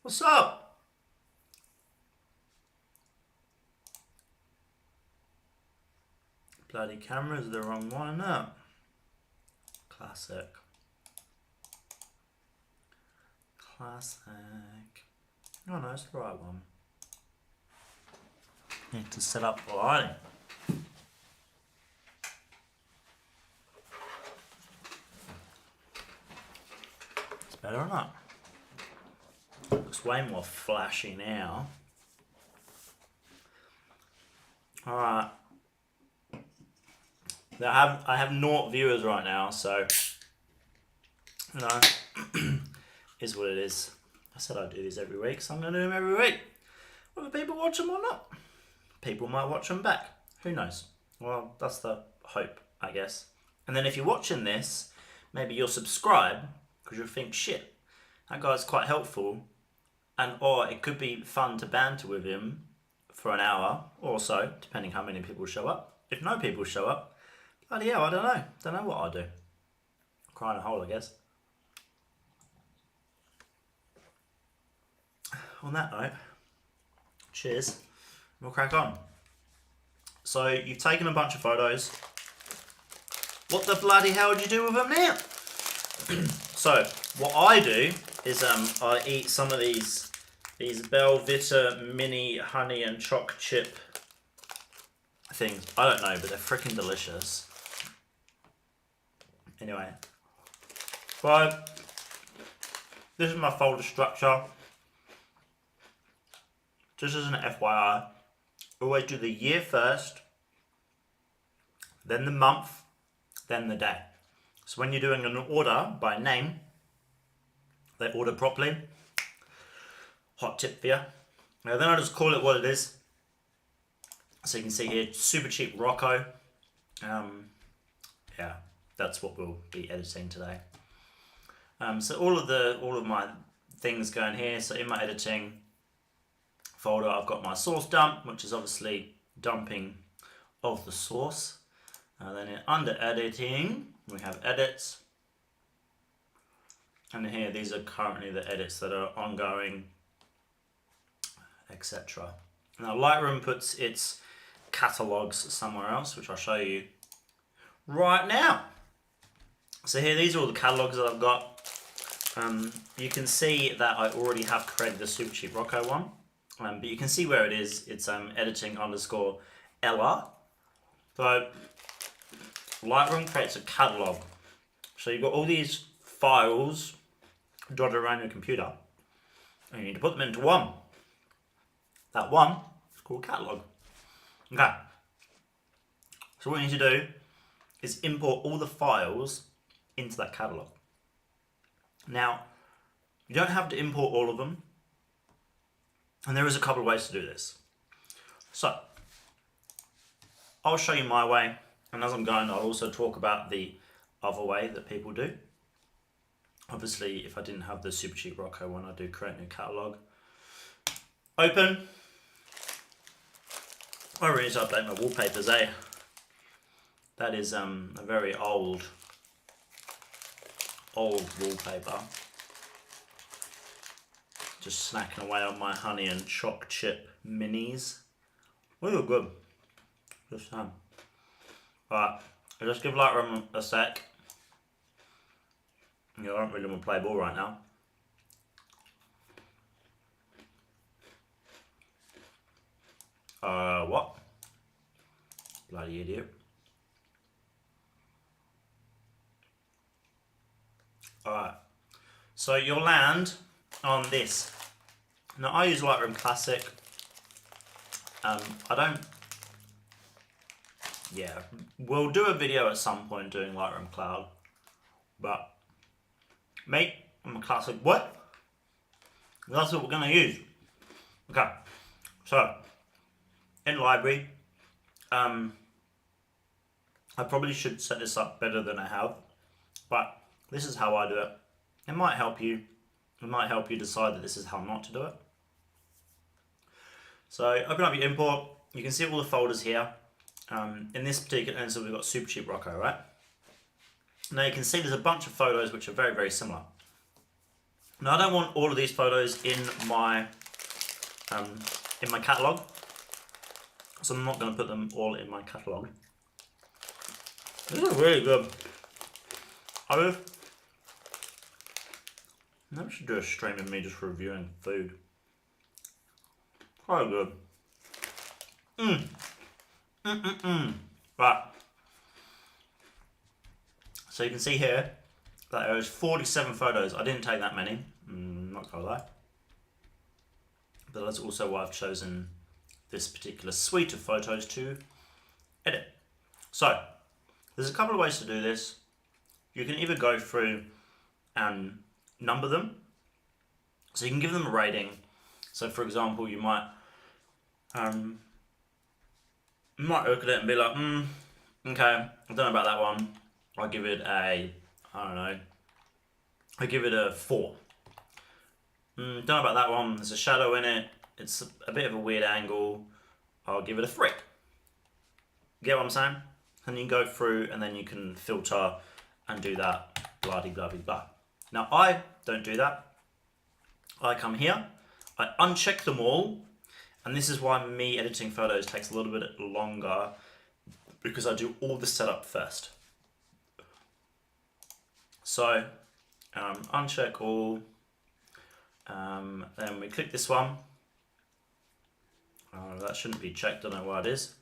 What's up? Bloody camera's the wrong one up. Classic. Classic. Oh no, it's the right one. Need to set up the lighting. It's better or not? Looks way more flashy now. Alright. I have 0 viewers right now, so you know, is what it is. I said I'd do these every week, so I'm going to do them every week. Whether people watch them or not. People might watch them back. Who knows? Well, that's the hope, I guess. And then if you're watching this, maybe you'll subscribe, because you'll think, shit, that guy's quite helpful. And or it could be fun to banter with him for an hour or so, depending how many people show up. If no people show up, bloody hell, I don't know. Don't know what I'll do. Cry in a hole, I guess. On that note, cheers. We'll crack on. So you've taken a bunch of photos. What the bloody hell do you do with them now? So what I do is I eat some of these Belvita mini honey and choc chip things. I don't know, but they're freaking delicious. Anyway, so this is my folder structure. Just as an FYI, always do the year first, then the month, then the day. So when you're doing an order by name, they order properly. Hot tip for you. Now then I just call it what it is. So you can see here, super cheap Rocco. Yeah, that's what we'll be editing today. So all of my things go in here. So in my editing folder, I've got my source dump, which is obviously dumping of the source. Then under editing, we have edits. And here, these are currently the edits that are ongoing, etc. Now Lightroom puts its catalogs somewhere else, which I'll show you right now. So here, these are all the catalogs that I've got. You can see that I already have created the super cheap Rocco one. But you can see where it is. It's editing _ LR. So Lightroom creates a catalog. So you've got all these files dotted around your computer, and you need to put them into one. That one is called catalog. Okay. So what you need to do is import all the files into that catalog. Now, you don't have to import all of them. And there is a couple of ways to do this. So, I'll show you my way, and as I'm going, I'll also talk about the other way that people do. Obviously, if I didn't have the super cheap Rocco one, I do create a new catalog. Open. I really need to update my wallpapers, eh? That is a very old wallpaper. Just snacking away on my honey and choc chip minis. Ooh, good. Just Alright, I'll just give Lightroom a sec. I don't really want to play ball right now. What? Bloody idiot. Alright, so you'll land on this. Now I use Lightroom Classic. We'll do a video at some point doing Lightroom Cloud, but mate, I'm a Classic. What? That's what we're gonna use. Okay, so in library, I probably should set this up better than I have, but this is how I do it. It might help you. It might help you decide that this is how not to do it. So open up your import. You can see all the folders here. In this particular instance, we've got super cheap Rocco, right? Now you can see there's a bunch of photos which are very, very similar. Now I don't want all of these photos in my catalogue, so I'm not going to put them all in my catalogue. These are really good. Maybe I should do a stream of me just reviewing food. Quite good. Right. So you can see here that there was 47 photos. I didn't take that many, not gonna lie. But that's also why I've chosen this particular suite of photos to edit. So, there's a couple of ways to do this. You can either go through and number them. So you can give them a rating. So for example, you might look at it and be like, okay, I don't know about that one. I'll give it a, I don't know, I give it a 4. Don't know about that one. There's a shadow in it. It's a bit of a weird angle. I'll give it a 3. Get what I'm saying? And you can go through and then you can filter and do that, blah de blah de blah. Now I don't do that. I come here, I uncheck them all, and this is why me editing photos takes a little bit longer, because I do all the setup first. So uncheck all, then we click this one. That shouldn't be checked, I don't know why it is.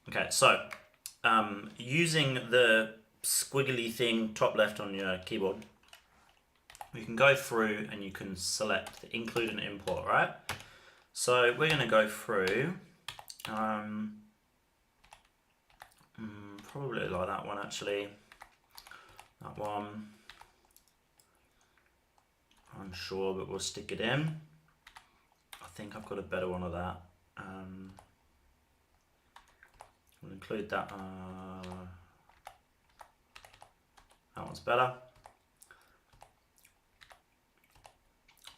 Okay, so using the squiggly thing top left on your keyboard, you can go through and you can select the include and import, right? So we're going to go through, probably like that one actually, that one, unsure, but we'll stick it in. I think I've got a better one of that. We'll include that, that one's better.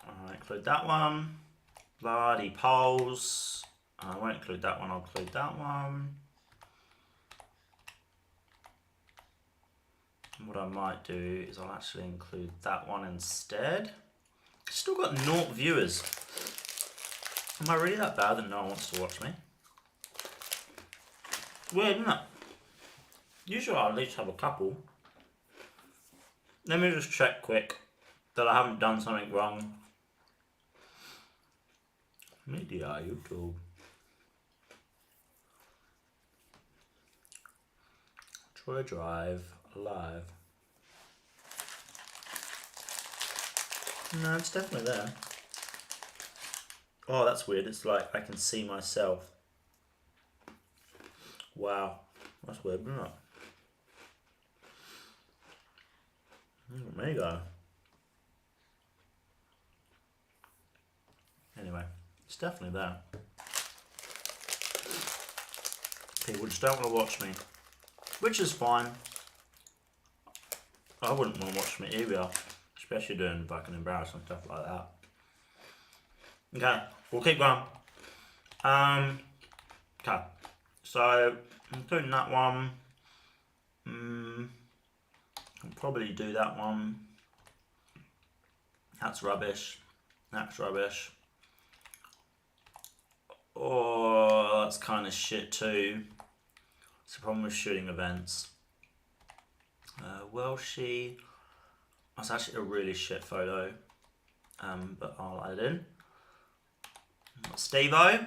I'll include that one. Bloody polls. I won't include that one, I'll include that one. What I might do is I'll actually include that one instead. Still got 0 viewers. Am I really that bad that no one wants to watch me? Weird, isn't it? Usually I at least have a couple. Let me just check quick that I haven't done something wrong. Media, YouTube. Troy Drive, live. No, it's definitely there. Oh, that's weird. It's like I can see myself. Wow, that's weird, isn't it? There you go. Anyway, it's definitely there. People just don't want to watch me, which is fine. I wouldn't want to watch me either, especially doing fucking embarrassing stuff like that. Okay, we'll keep going. Okay, so including that one. I'll probably do that one. That's rubbish. That's rubbish. Oh, that's kind of shit too. It's the problem with shooting events. That's actually a really shit photo, but I'll add it in. Steve-O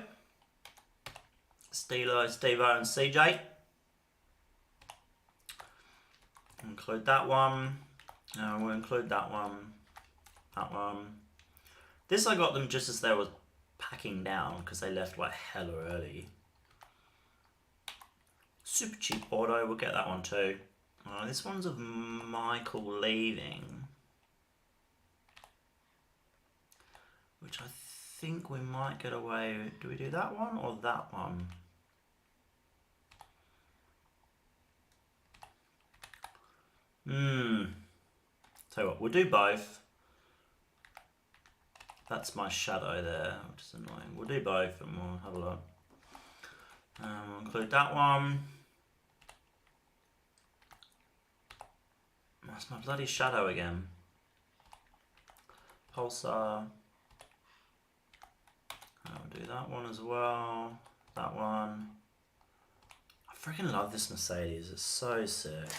and CJ. Include that one. We'll include that one. That one. This I got them just as they were packing down because they left like hella early. Super cheap auto, we'll get that one too. This one's of Michael leaving, which I think we might get away with. Do we do that one or that one? Tell you what, we'll do both. That's my shadow there, which is annoying. We'll do both and we'll have a look. We'll include that one. That's my bloody shadow again. Pulsar. I'll do that one as well. That one. I freaking love this Mercedes. It's so sick.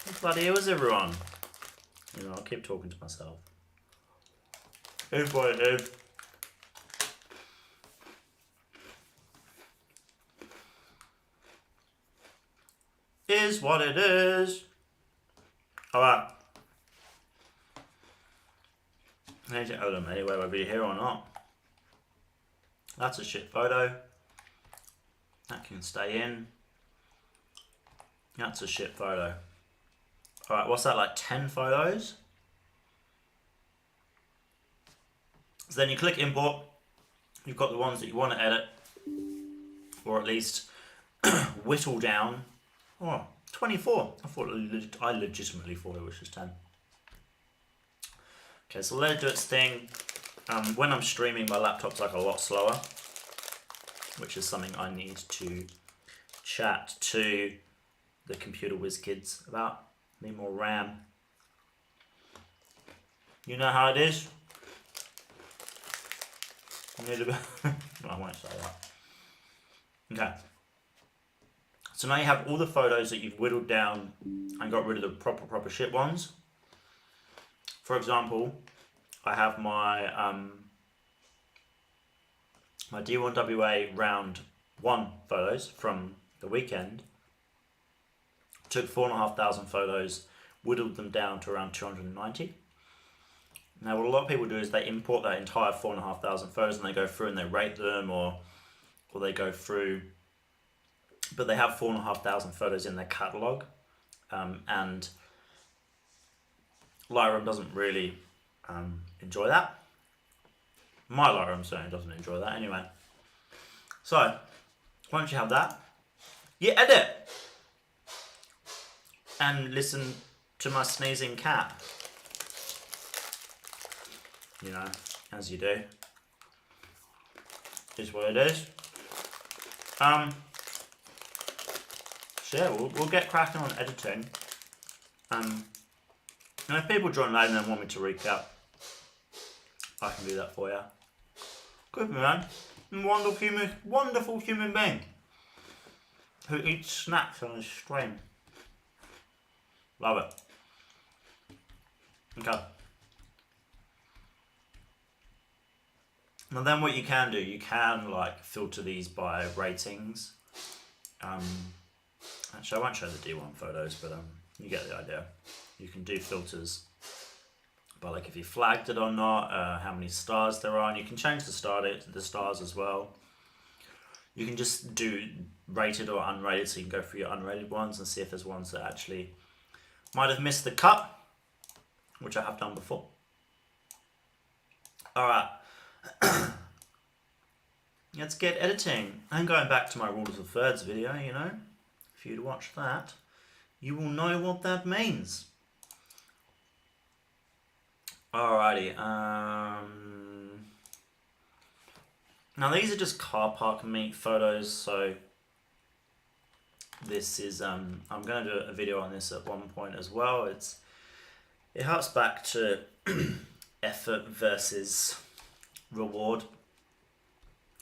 What bloody is everyone? You know, I'll keep talking to myself. Here's what it is. Is what it is. Alright. I need to own them anyway, whether you're here or not. That's a shit photo. That can stay in. That's a shit photo. Alright, what's that, like 10 photos? So then you click import. You've got the ones that you want to edit. Or at least whittle down. Oh, 24. I legitimately thought it was just 10. Okay, so let it do its thing. When I'm streaming, my laptop's like a lot slower, which is something I need to chat to the computer whiz kids about. Need more RAM. You know how it is. I need a bit. No, I won't say that. Okay. So now you have all the photos that you've whittled down and got rid of the proper shit ones. For example, I have my my D1WA round 1 photos from the weekend. Took 4,500 photos, whittled them down to around 290. Now what a lot of people do is they import that entire 4,500 photos and they go through and they rate them or they go through, but they have 4,500 photos in their catalogue, and Lightroom doesn't really enjoy that. My Lightroom certainly doesn't enjoy that anyway. So, once you have that, you edit. And listen to my sneezing cat. You know, as you do. Is what it is. So yeah, we'll get cracking on editing. And if people join later and want me to recap, I can do that for you. Good man. Wonderful human being who eats snacks on his stream. Love it. Okay. Now then what you can do, you can like filter these by ratings. Actually I won't show the D1 photos, but you get the idea. You can do filters by like if you flagged it or not, how many stars there are, and you can change the stars as well. You can just do rated or unrated, so you can go through your unrated ones and see if there's ones that actually might have missed the cut, which I have done before. Alright. Let's get editing. I'm going back to my rules of thirds video, you know. If you'd watch that, you will know what that means. Alrighty. Now these are just car park meet photos, so this is I'm going to do a video on this at one point as well. It harks back to effort versus reward,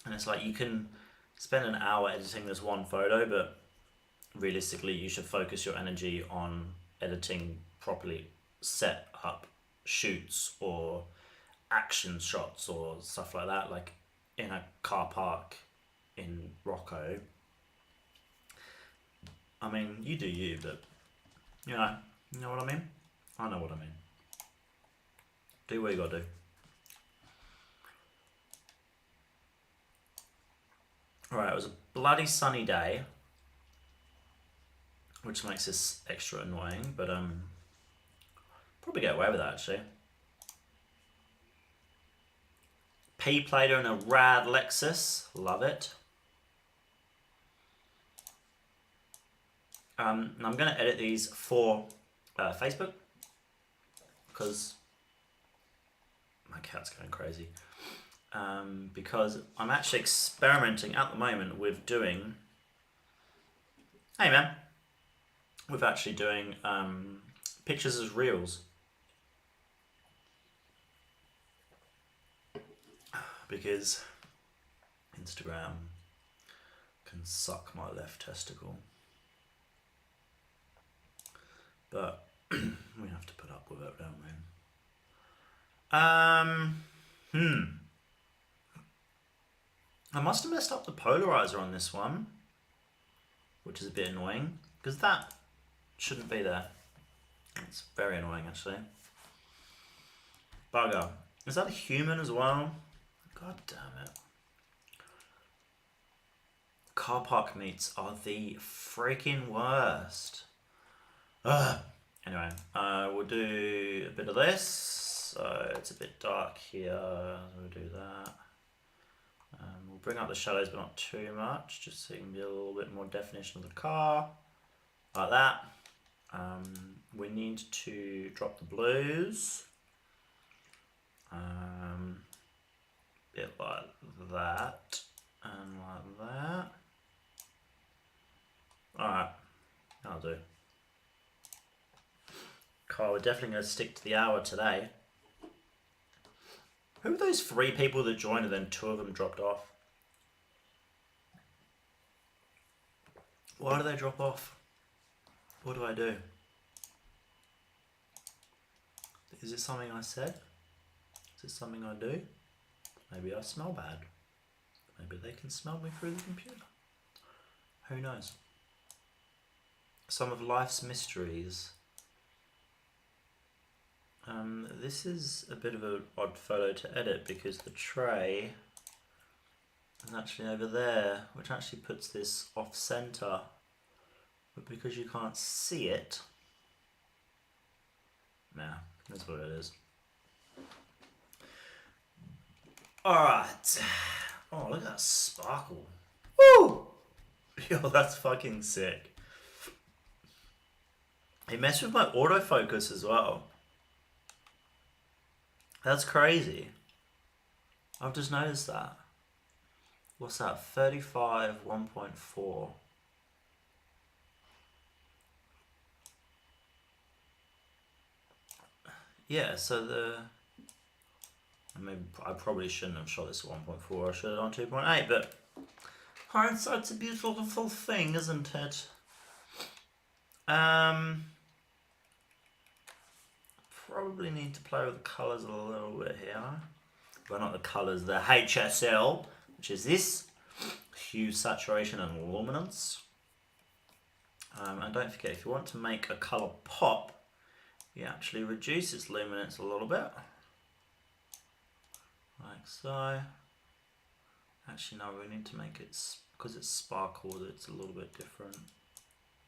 and it's like you can spend an hour editing this one photo, but realistically you should focus your energy on editing properly set up shoots or action shots or stuff like that, like in a car park in Rocco. I mean, you do you, but you know what I mean? I know what I mean. Do what you gotta do. Alright, it was a bloody sunny day, which makes this extra annoying, but probably get away with that actually. P-Plater in a rad Lexus, love it. And I'm going to edit these for Facebook, because my cat's going crazy. Because I'm actually experimenting at the moment with doing, hey man, with actually doing pictures as reels. because Instagram can suck my left testicle. But we have to put up with it, don't we? I must have messed up the polarizer on this one, which is a bit annoying, because that shouldn't be there. It's very annoying, actually. Bugger. Is that a human as well? God damn it. Car park meets are the freaking worst. Ugh. Anyway, we'll do a bit of this. So it's a bit dark here. We'll do that. We'll bring up the shadows, but not too much, just so you can get a little bit more definition of the car. Like that. We need to drop the blues. Bit like that. And like that. Alright. That'll do. Carl, we're definitely going to stick to the hour today. Who were those 3 people that joined and then 2 of them dropped off? Why do they drop off? What do I do? Is it something I said? Is it something I do? Maybe I smell bad. Maybe they can smell me through the computer. Who knows? Some of life's mysteries. This is a bit of an odd photo to edit because the tray is actually over there, which actually puts this off center. But because you can't see it, nah, that's what it is. Alright. Oh, look at that sparkle. Woo! Yo, that's fucking sick. It messed with my autofocus as well. That's crazy. I've just noticed that. What's that? 35, 1.4. Yeah, so maybe I probably shouldn't have shot this at 1.4. I should have done 2.8, but hindsight's a beautiful thing, isn't it? Probably need to play with the colours a little bit here. Well, not the colours, the HSL, which is this hue, saturation, and luminance. And don't forget, if you want to make a colour pop, you actually reduce its luminance a little bit, like so. Actually, no, we need to make it, because it's sparkled, it's a little bit different.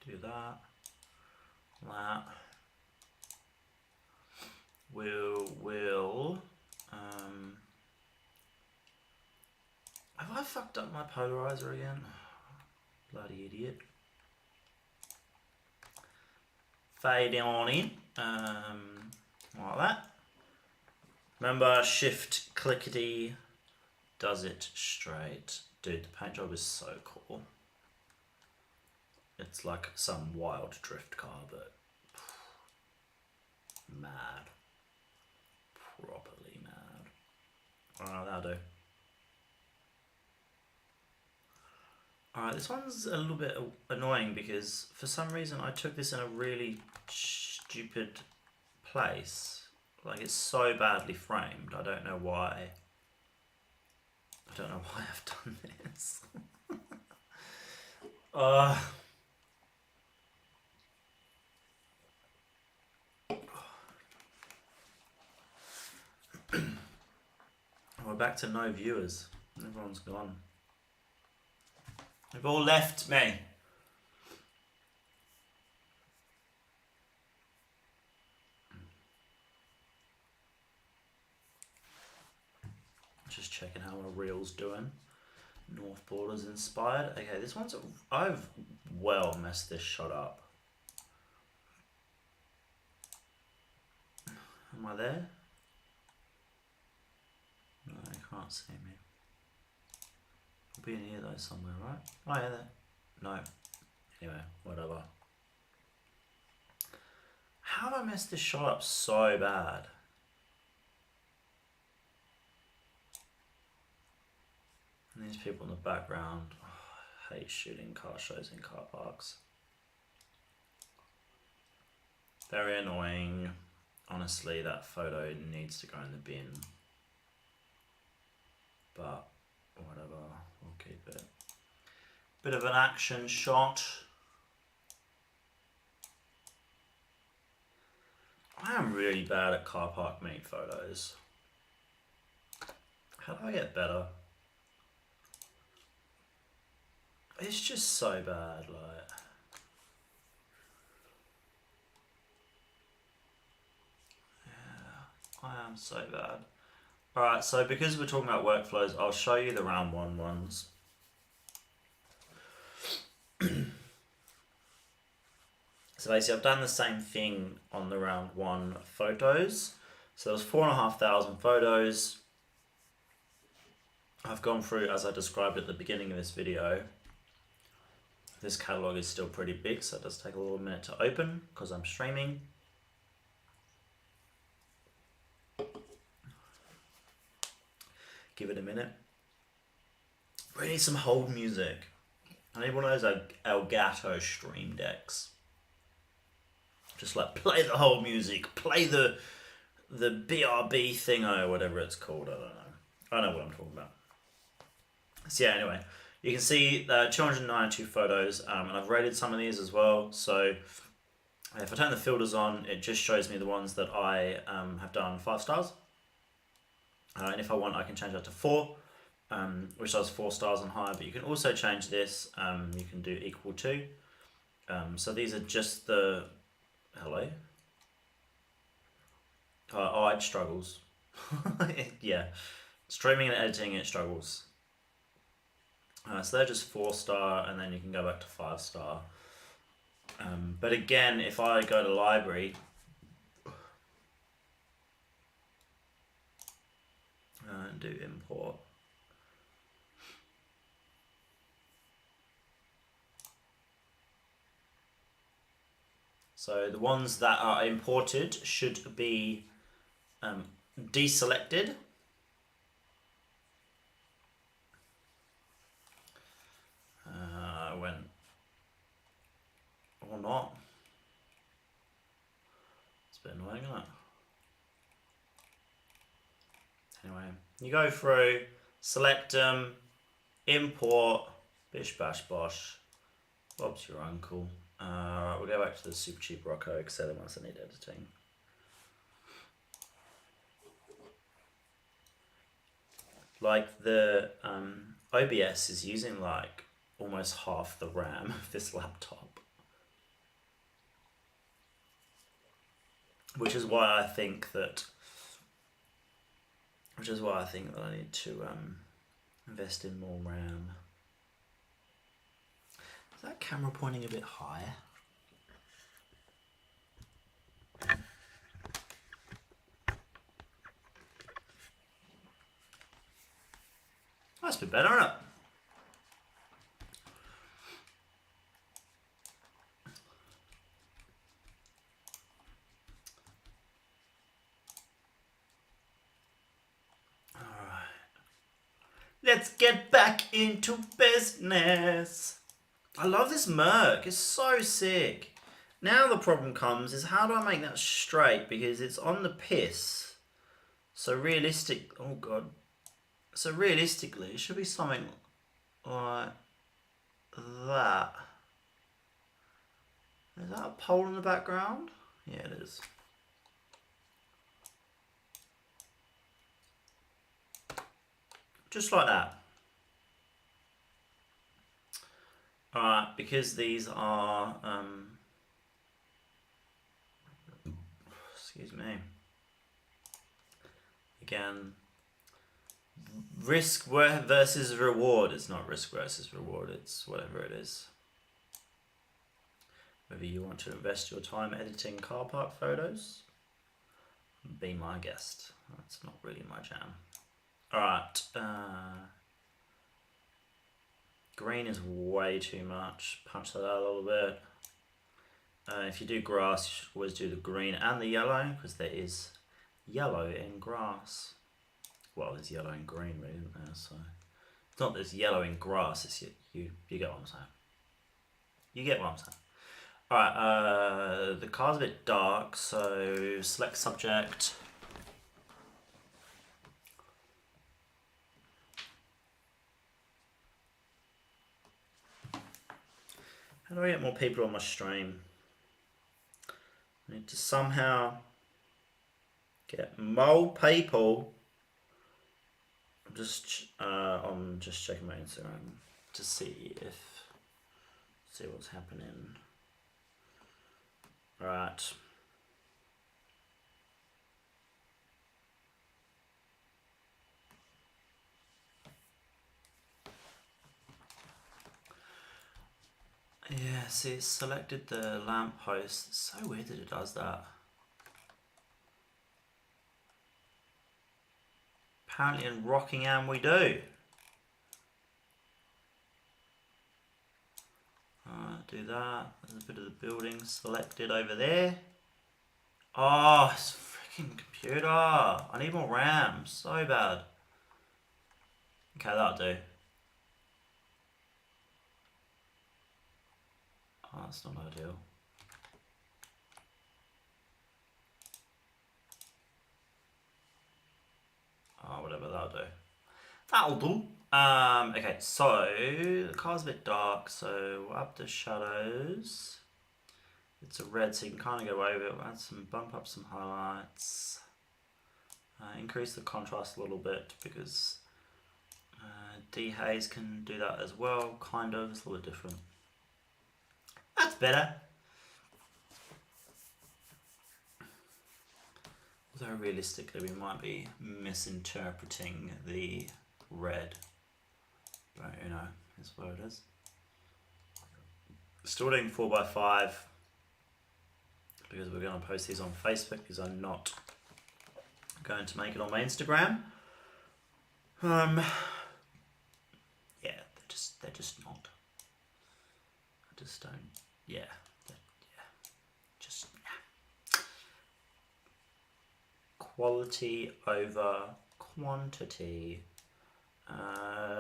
Do that. We'll have I fucked up my polarizer again? Bloody idiot. Fade on in, like that. Remember, shift clickety does it straight. Dude, the paint job is so cool. It's like some wild drift car, but mad. Properly mad. Alright, that'll do. Alright, this one's a little bit annoying because for some reason I took this in a really stupid place. Like, it's so badly framed. I don't know why. I don't know why I've done this. We're back to no viewers. Everyone's gone. They've all left me. Just checking how my reel's doing. North Borders inspired. Okay, this one's... I've well messed this shot up. Am I there? No, you can't see me. I'll be in here though somewhere, right? Oh yeah, there. No. Anyway, whatever. How have I messed this shot up so bad? These people in the background. Oh, I hate shooting car shows in car parks. Very annoying. Honestly, that photo needs to go in the bin. But whatever, we'll keep it. Bit of an action shot. I am really bad at car park meet photos. How do I get better? It's just so bad, like. Yeah, I am so bad. Alright, so because we're talking about workflows, I'll show you the round one ones. So basically I've done the same thing on the round one photos. So there's 4,500 photos. I've gone through, as I described at the beginning of this video. This catalog is still pretty big, so it does take a little minute to open because I'm streaming. Give it a minute. We need some hold music. I need one of those Elgato Stream Decks. Just like play the hold music, play the BRB thingo, or whatever it's called. I don't know. I know what I'm talking about. So yeah, anyway, you can see 292 photos, and I've rated some of these as well. So if I turn the filters on, it just shows me the ones that I have done 5 stars. And if I want, I can change that to 4, which does 4 stars and higher. But you can also change this. You can do equal to. So these are just the... Hello? Oh, it struggles. Yeah. Streaming and editing, it struggles. So they're just 4 star, and then you can go back to 5 star. But again, if I go to library... and do import. So the ones that are imported should be deselected. When or not. It's a bit annoying, isn't it? Anyway, you go through, select them, import, bish bash bosh, Bob's your uncle. We'll go back to the super cheap Rocco because they're the ones that need editing. Like the OBS is using like almost half the RAM of this laptop. Which is why I think that I need to invest in more RAM. Is that camera pointing a bit high? That's a bit better, isn't it? Let's get back into business. I love this Merc. It's so sick. Now the problem comes is how do I make that straight, because it's on the piss. So realistic. Oh god. So realistically, it should be something like that. Is that a pole in the background? Yeah, it is. Just like that. Alright, because these are, excuse me, again, risk versus reward. It's not risk versus reward, it's whatever it is. Whether you want to invest your time editing car park photos, be my guest. That's not really my jam. Alright, green is way too much. Punch that out a little bit. If you do grass, you should always do the green and the yellow, because there is yellow in grass. Well, there's yellow and green, really, isn't there? So It's not this yellowing grass, it's you get what I'm saying. You get what I'm saying. Alright, the car's a bit dark, so select subject. How do I get more people on my stream? I need to somehow get more people. I'm just checking my Instagram to see what's happening. All right. Yeah, see, it selected the lamppost. It's so weird that it does that. Apparently in Rockingham we do. Do that. There's a bit of the building selected over there. Oh, it's a freaking computer. I need more RAM. So bad. Okay, that'll do. Oh, that's not ideal. Oh, whatever, that'll do. That'll do. Okay, so the car's a bit dark, so we'll up the shadows. It's a red, so you can kind of go over it. We'll add some, bump up some highlights. Increase the contrast a little bit because dehaze can do that as well, kind of. It's a little bit different. That's better. Although realistically, we might be misinterpreting the red. But you know, it's what it is. Still doing 4x5 because we're going to post these on Facebook because I'm not going to make it on my Instagram. Yeah, they're just not. I just don't. Yeah, just quality over quantity.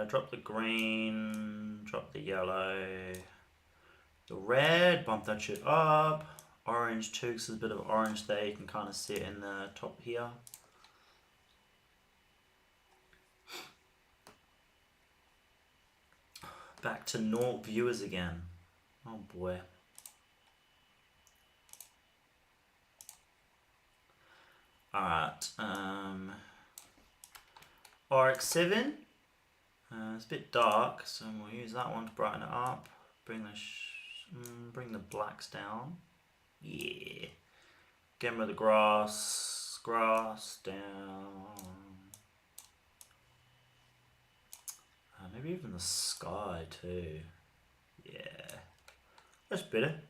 Drop the green, drop the yellow, the red, bump that shit up. Orange too, because there's a bit of orange there. You can kind of see it in the top here. Back to naught viewers again. Oh boy. Alright, RX7. It's a bit dark, so we'll use that one to brighten it up. Bring the blacks down. Yeah. Get rid of the grass down. Maybe even the sky too. Yeah. That's better.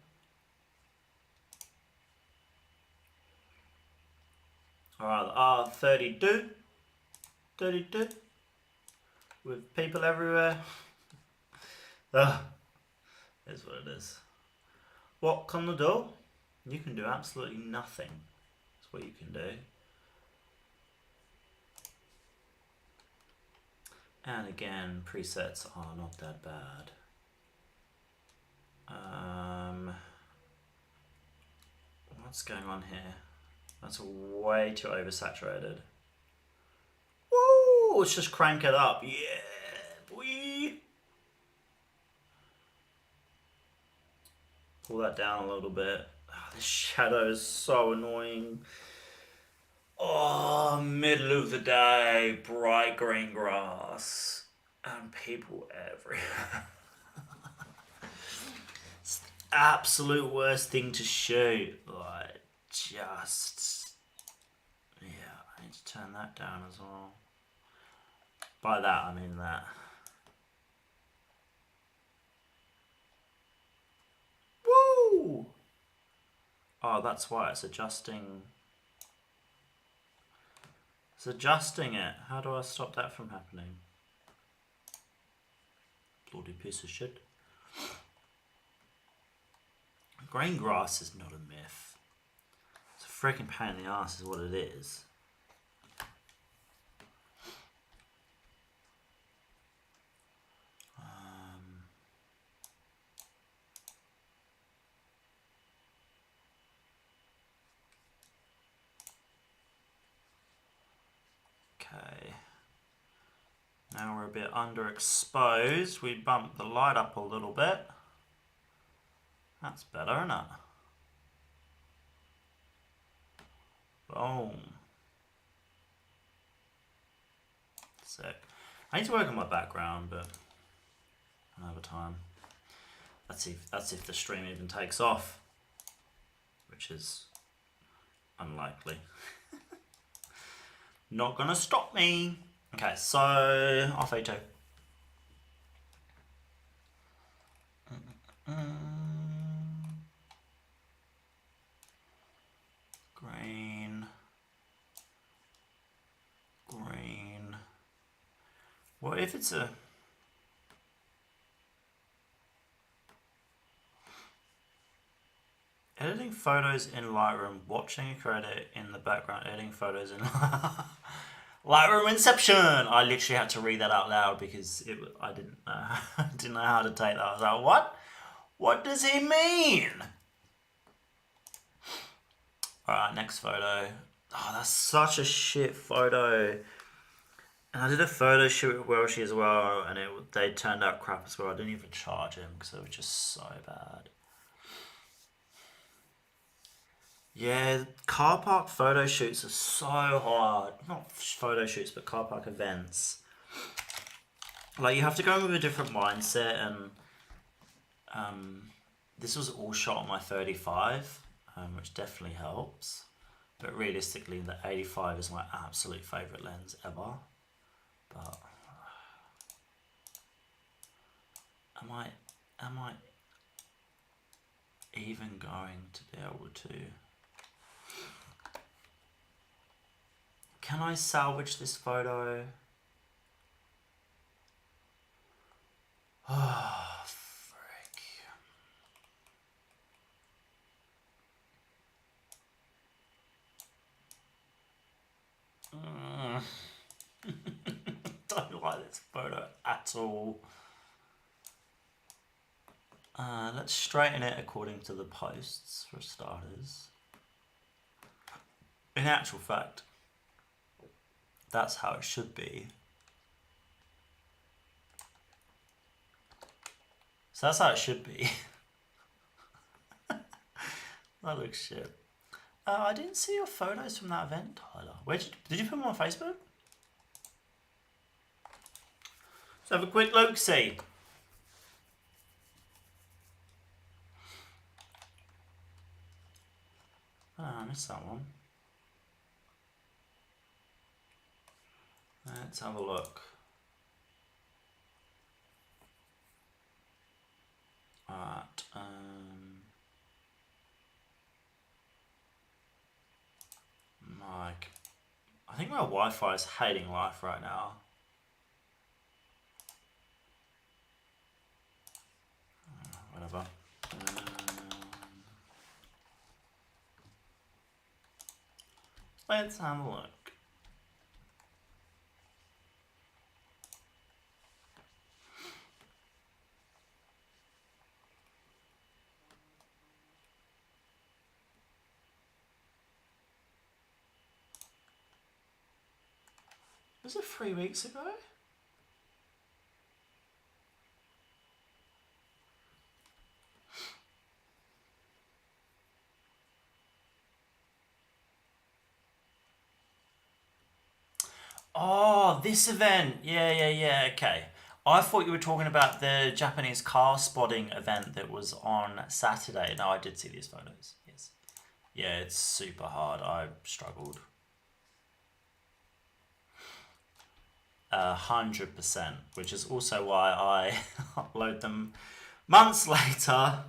Alright, R32. 32. With people everywhere. Ugh. Is what it is. What can you do? You can do absolutely nothing. That's what you can do. And again, presets are not that bad. What's going on here? That's way too oversaturated. Woo! Let's just crank it up. Yeah, boy. Pull that down a little bit. Oh, this shadow is so annoying. Oh, middle of the day, bright green grass, and people everywhere. It's the absolute worst thing to shoot. Like, just... Yeah, I need to turn that down as well. By that, I mean that. Woo! Oh, that's why it's adjusting. It's adjusting it. How do I stop that from happening? Bloody piece of shit. Green grass is not a myth. It's a freaking pain in the ass is what it is. Okay. Now we're a bit underexposed. We bump the light up a little bit. That's better, isn't it? Boom. Sick. I need to work on my background, but another time. That's if the stream even takes off, which is unlikely. Not gonna stop me. Okay, so off A2. Green. Green. What if it's a... Editing photos in Lightroom, watching a creator in the background, editing photos in Lightroom Inception. I literally had to read that out loud because I didn't know how to take that. I was like, what? What does he mean? Alright, next photo. Oh, that's such a shit photo. And I did a photo shoot with Welshie as well, and they turned out crap as well. I didn't even charge him because they were just so bad. Yeah, car park photo shoots are so hard. Not photo shoots, but car park events. Like, you have to go in with a different mindset, and this was all shot on my 35, which definitely helps. But realistically, the 85 is my absolute favourite lens ever. But am I even going to be able to... Can I salvage this photo? Oh, frick. Don't like this photo at all. Let's straighten it according to the posts for starters. In actual fact, that's how it should be. So that's how it should be. That looks shit. I didn't see your photos from that event, Tyler. Did you put them on Facebook? Let's have a quick look-see. Oh, I missed that one. Let's have a look. Alright, Mike. I think my Wi-Fi is hating life right now. Whatever. Let's have a look. Was it 3 weeks ago? Oh, this event. Yeah, okay. I thought you were talking about the Japanese car spotting event that was on Saturday. No, I did see these photos. Yes. Yeah, it's super hard. I struggled. 100%, which is also why I upload them months later.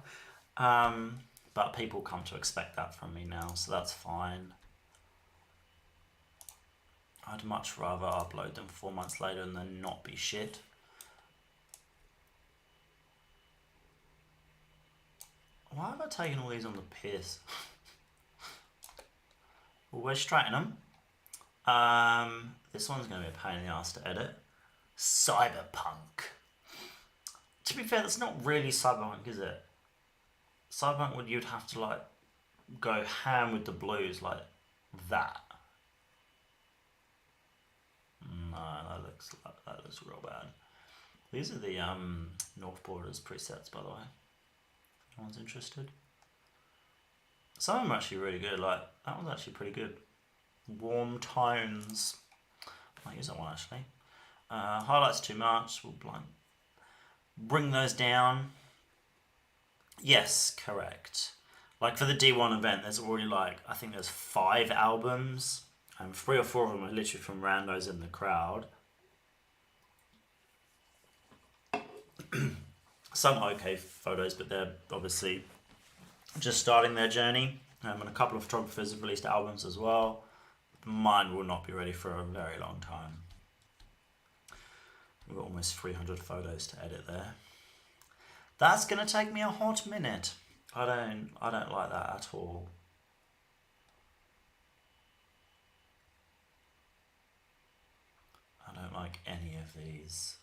But people come to expect that from me now, so that's fine. I'd much rather upload them 4 months later and then not be shit. Why have I taken all these on the piss? Well, we're straightening them. This one's going to be a pain in the ass to edit. Cyberpunk. To be fair, that's not really cyberpunk, is it? Cyberpunk, you'd have to like go ham with the blues like that. No, that looks real bad. These are the North Borders presets, by the way. If anyone's interested. Some of them are actually really good. Like that one's actually pretty good. Warm tones. I might use that one actually. Highlights too much. We'll bring those down. Yes, correct. Like for the D1 event, there's already I think there's 5 albums, and 3 or 4 of them are literally from randos in the crowd. Some okay photos, but they're obviously just starting their journey. And a couple of photographers have released albums as well. Mine will not be ready for a very long time. We've got almost 300 photos to edit there. That's gonna take me a hot minute. I don't like that at all. I don't like any of these.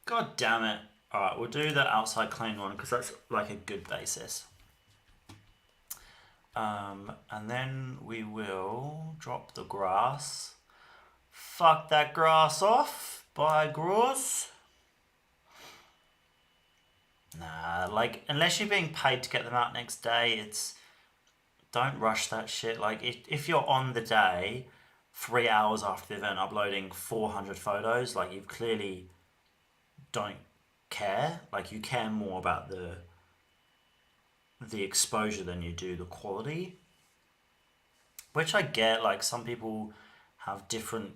God damn it. Alright, we'll do the outside clean one because that's like a good basis. And then we will drop the grass. Fuck that grass off. Bye, grass. Nah, like, unless you're being paid to get them out next day, don't rush that shit. Like, if you're on the day, 3 hours after the event, uploading 400 photos, like, you clearly don't care. Like, you care more about the exposure than you do the quality. Which I get, like, some people have different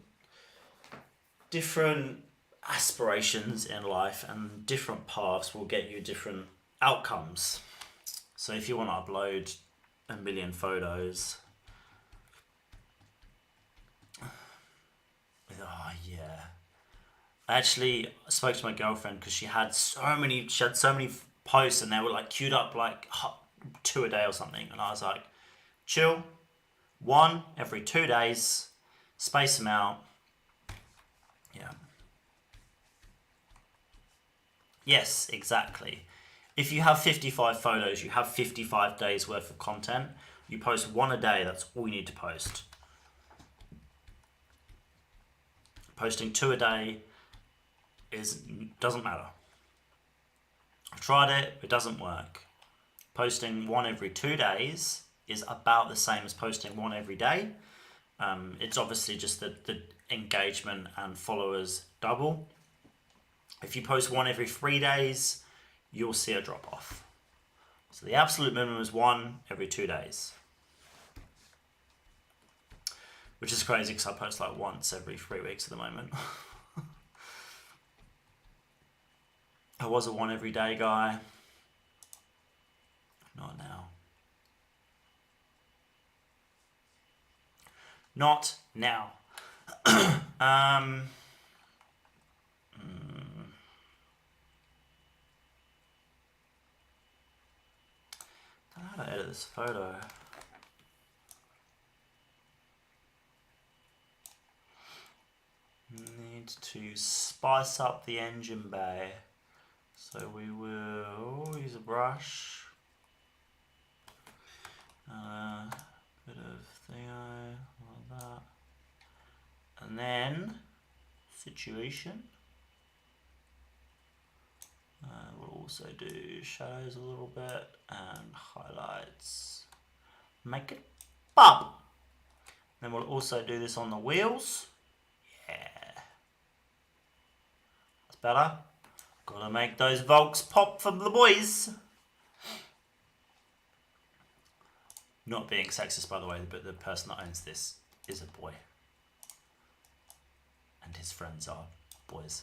aspirations in life, and different paths will get you different outcomes. So if you want to upload 1 million photos, oh yeah. I actually spoke to my girlfriend because she had so many posts, and they were like queued up like 2 a day or something, and I was like, chill, 1 every 2 days, space them out. Yeah. Yes, exactly. If you have 55 photos, you have 55 days worth of content. You post 1 a day, that's all you need to post. Posting 2 a day doesn't matter. I've tried it, it doesn't work. Posting 1 every 2 days is about the same as posting 1 every day. It's obviously just that the engagement and followers double. If you post 1 every 3 days, you'll see a drop off. So the absolute minimum is 1 every 2 days. Which is crazy because I post like once every 3 weeks at the moment. I was a 1 every day guy. Not now. Not now. I don't know how to edit this photo. Need to spice up the engine bay. So we will use a brush. Bit of thingo, like that. And then, situation. We'll also do shadows a little bit and highlights. Make it pop. Then we'll also do this on the wheels. Yeah. That's better. Gotta make those Volks pop for the boys. Not being sexist, by the way, but the person that owns this is a boy. And his friends are boys.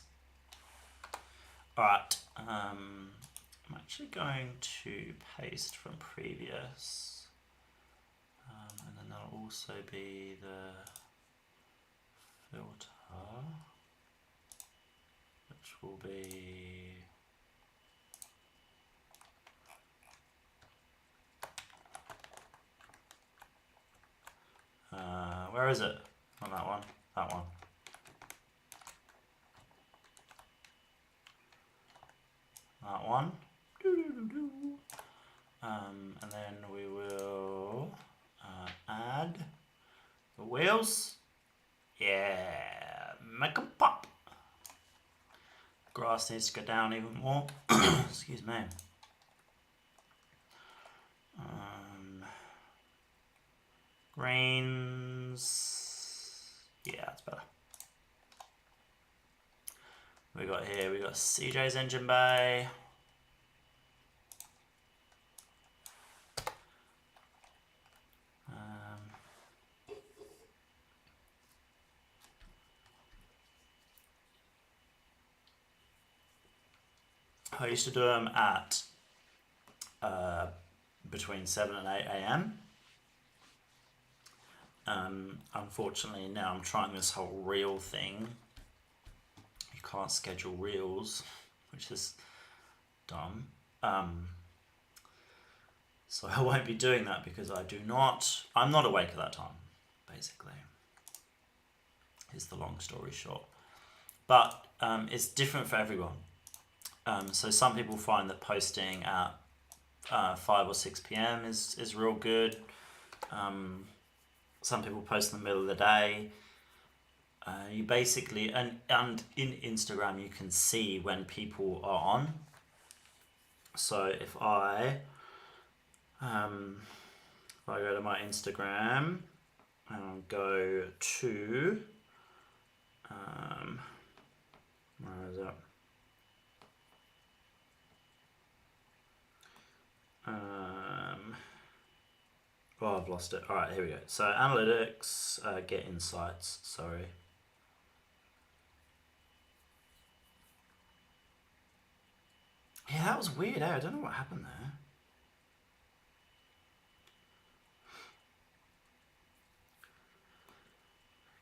Alright, I'm actually going to paste from previous. And then there'll also be the filter, which will be where is it? Not that one, that one. That one. And then we will add the wheels. Yeah, make them pop. Grass needs to go down even more. Excuse me. Greens. Yeah, that's better. We got here, we got CJ's engine bay. I used to do them at between 7 and 8 a.m. Unfortunately, now I'm trying this whole reel thing. You can't schedule reels, which is dumb. So I won't be doing that because I'm not awake at that time, basically. Is the long story short. But it's different for everyone. So some people find that posting at 5 or 6 p.m. is real good. Some people post in the middle of the day. You basically, and in Instagram you can see when people are on. So if I go to my Instagram and go to where is it? Oh, I've lost it. All right, here we go. So analytics, get insights. Sorry. Yeah, that was weird. I don't know what happened there.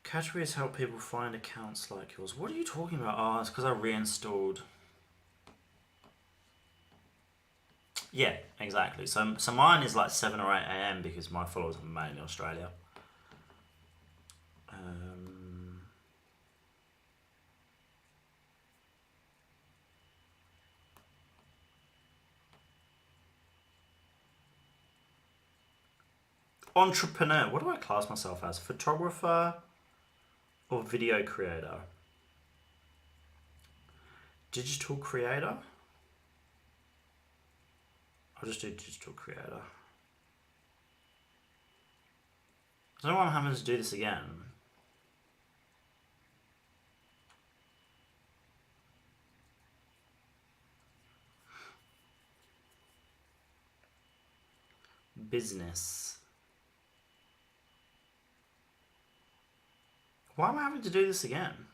Categories help people find accounts like yours. What are you talking about? Oh, it's because I reinstalled. Yeah, exactly. So mine is like 7 or 8 a.m. because my followers are mainly Australia. Entrepreneur. What do I class myself as? Photographer or video creator? Digital creator? I'll just do digital creator. I don't know why I'm having to do this again. Business. Why am I having to do this again?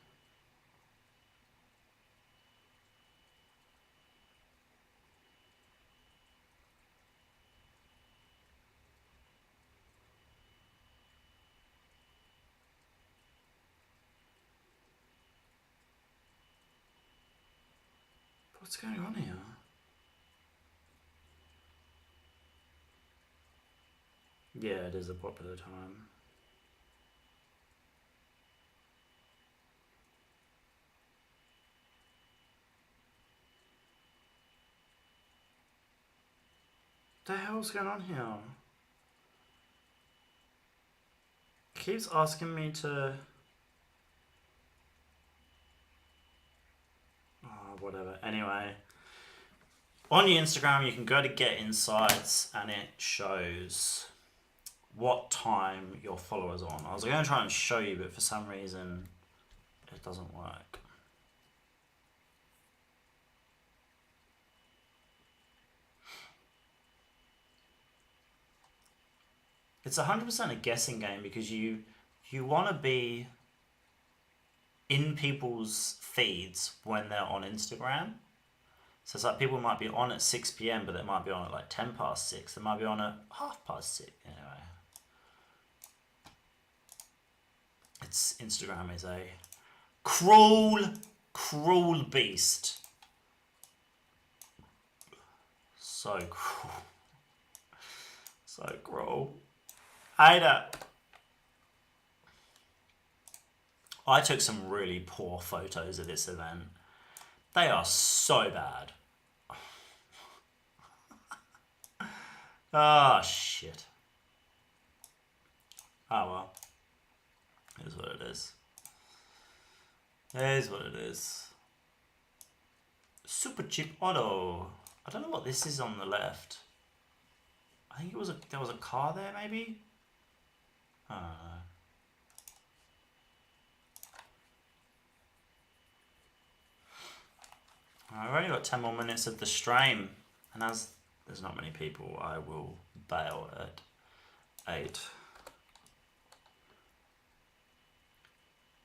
What's going on here? Yeah, it is a popular time. What the hell's going on here? It keeps asking me to... Oh, whatever. Anyway. On your Instagram, you can go to Get Insights and it shows what time your followers are on. I was going to try and show you, but for some reason it doesn't work. It's 100% a guessing game because you want to be in people's feeds when they're on Instagram. So it's like people might be on at 6 p.m, but they might be on at like 10 past 6. They might be on at 6:30. Anyway. Instagram is a cruel beast. So cruel. So cruel. Ada. I took some really poor photos of this event. They are so bad. Oh, shit. Oh, well. Here's what it is. Here's what it is. Super cheap auto. I don't know what this is on the left. I think there was a car there, maybe? I don't know. I've only got 10 more minutes of the stream, and as there's not many people, I will bail at 8.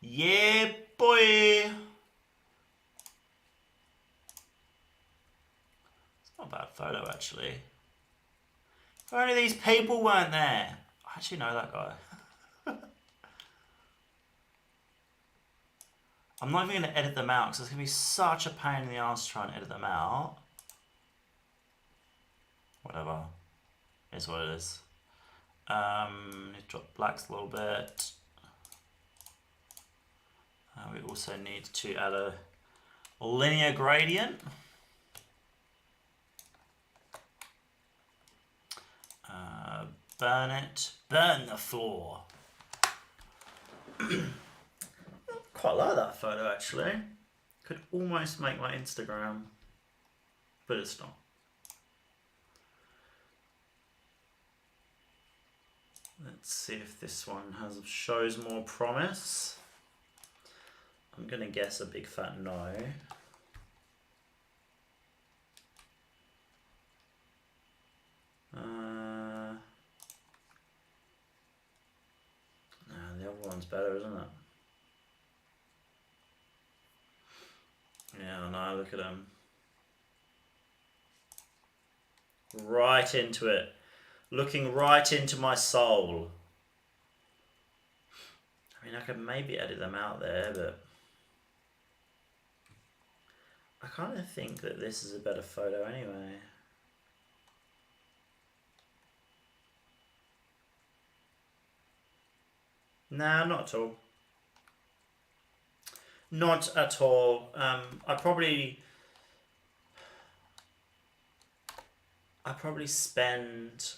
Yeah, boy! It's not a bad photo, actually. If only these people weren't there. I actually know that guy. I'm not even going to edit them out because it's going to be such a pain in the ass to try and edit them out. Whatever. It's what it is. Need to drop blacks a little bit. We also need to add a linear gradient. Burn it. Burn the floor. Quite like that photo, actually. Could almost make my Instagram, but it's not. Let's see if this one shows more promise. I'm gonna guess a big fat no. The other one's better, isn't it? Yeah, I know, look at him. Right into it. Looking right into my soul. I mean, I could maybe edit them out there, but I kind of think that this is a better photo anyway. Nah, not at all. Not at all. I probably spend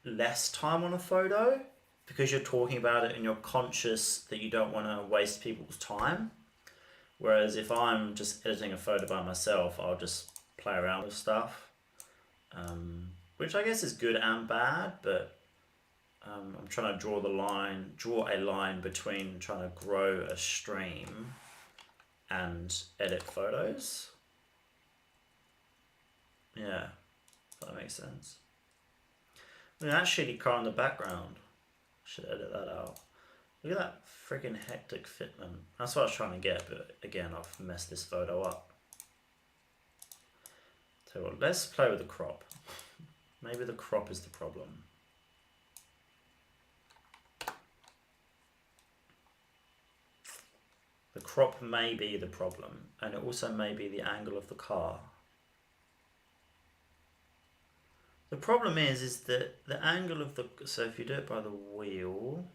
less time on a photo because you're talking about it and you're conscious that you don't want to waste people's time. Whereas if I'm just editing a photo by myself, I'll just play around with stuff, which I guess is good and bad, but I'm trying to draw a line between trying to grow a stream and edit photos. Yeah, if that makes sense. I mean, that shitty car in the background, should edit that out. Look at that freaking hectic fitment. That's what I was trying to get, but again, I've messed this photo up. Tell you what, let's play with the crop. Maybe the crop is the problem. The crop may be the problem, and it also may be the angle of the car. The problem is that the angle of the, so if you do it by the wheel,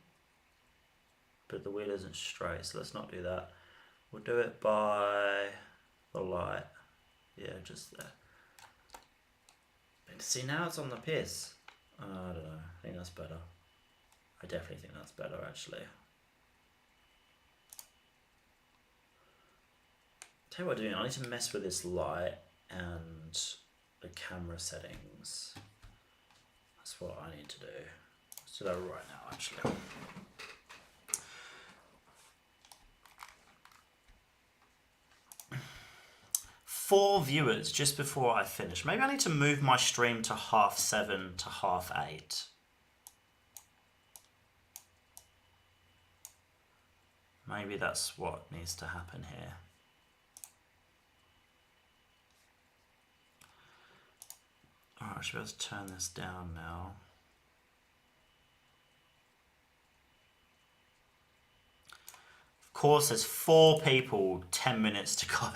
but the wheel isn't straight, so let's not do that. We'll do it by the light. Yeah, just there. But see, now it's on the piss. I don't know, I think that's better. I definitely think that's better, actually. Tell you what I'm doing, I need to mess with this light and the camera settings. That's what I need to do. Let's do that right now, actually. Four viewers just before I finish. Maybe I need to move my stream to 7:30 to 8:30. Maybe that's what needs to happen here. Alright, I should be able to turn this down now. Of course, there's 4 people, 10 minutes to go.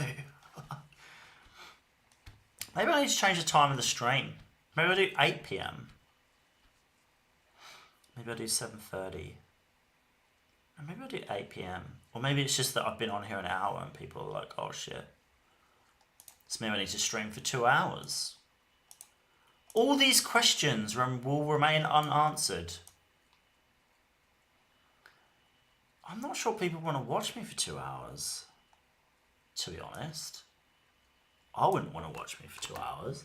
Maybe I need to change the time of the stream. Maybe I do 8 PM. Maybe I do 7:30. And maybe I do 8 PM. Or maybe it's just that I've been on here an hour and people are like, oh shit. So maybe I need to stream for 2 hours. All these questions will remain unanswered. I'm not sure people want to watch me for 2 hours, to be honest. I wouldn't want to watch me for 2 hours.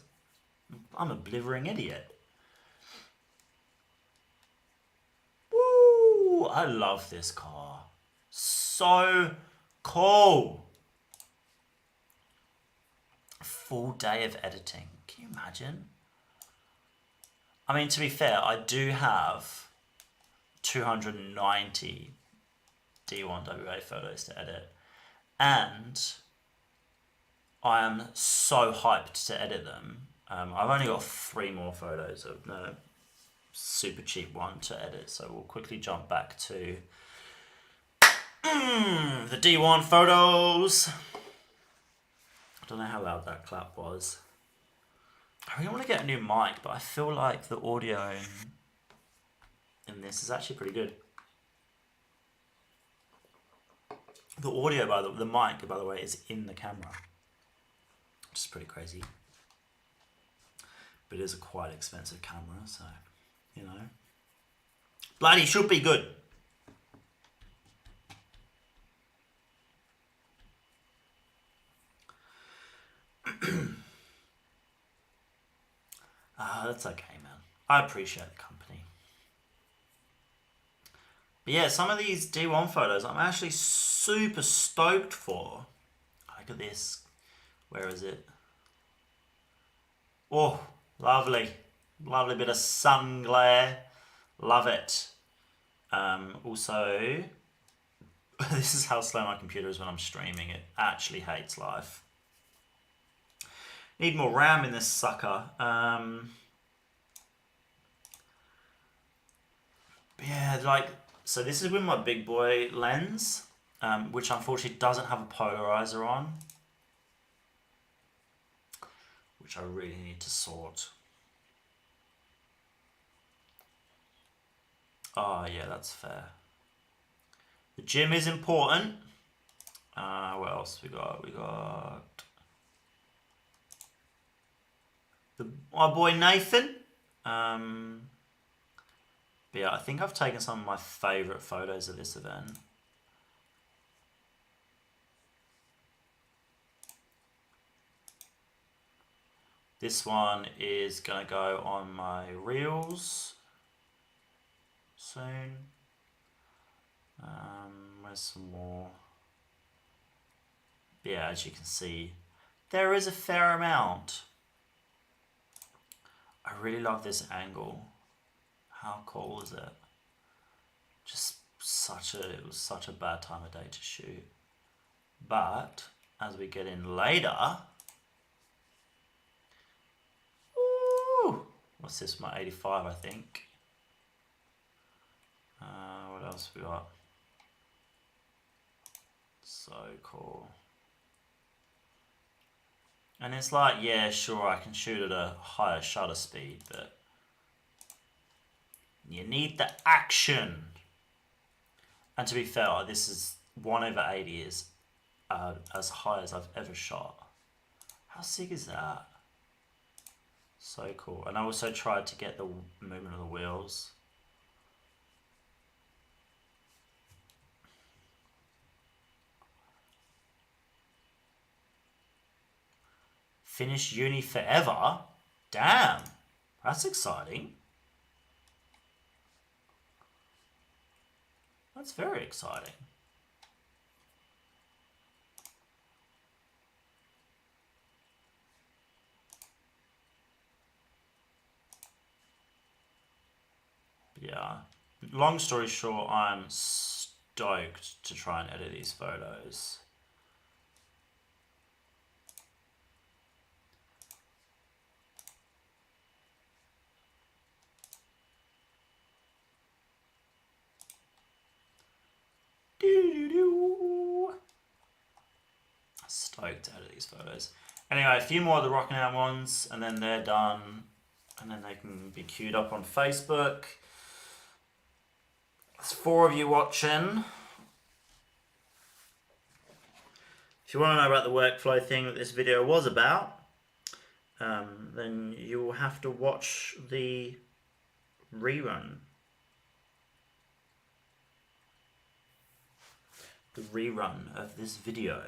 I'm a blithering idiot. Woo! I love this car. So cool. A full day of editing. Can you imagine? I mean, to be fair, I do have 290 D1WA photos to edit. And I am so hyped to edit them. I've only got 3 more photos of the super cheap one to edit, so we'll quickly jump back to the D1 photos. I don't know how loud that clap was. I really want to get a new mic, but I feel like the audio in this is actually pretty good. The audio, the mic, by the way, is in the camera, which is pretty crazy. But it is a quite expensive camera, so, you know. Bloody should be good. That's okay, man. I appreciate the company. But yeah, some of these D1 photos I'm actually super stoked for. Look at this. Where is it? Oh, lovely. Lovely bit of sun glare. Love it. Also, this is how slow my computer is when I'm streaming. It actually hates life. Need more RAM in this sucker. Yeah, like, so this is with my big boy lens, which unfortunately doesn't have a polarizer on, which I really need to sort. Oh yeah, that's fair. The gym is important. What else we got? We got my boy Nathan. But yeah, I think I've taken some of my favourite photos of this event. This one is going to go on my reels soon. Where's some more? Yeah, as you can see, there is a fair amount. I really love this angle. How cool is it? Just it was such a bad time of day to shoot. But as we get in later, ooh, what's this? My 85, I think. What else we got? So cool. And it's like, yeah, sure, I can shoot at a higher shutter speed, but you need the action. And to be fair, this is 1/80 is as high as I've ever shot. How sick is that? So cool. And I also tried to get the movement of the wheels. Finish uni forever? Damn, that's exciting. That's very exciting. Yeah, long story short, I'm stoked to try and edit these photos. Stoked to edit these photos. Anyway, a few more of the rocking out ones, and then they're done, and then they can be queued up on Facebook. There's 4 of you watching. If you want to know about the workflow thing that this video was about, then you will have to watch the rerun. The rerun of this video.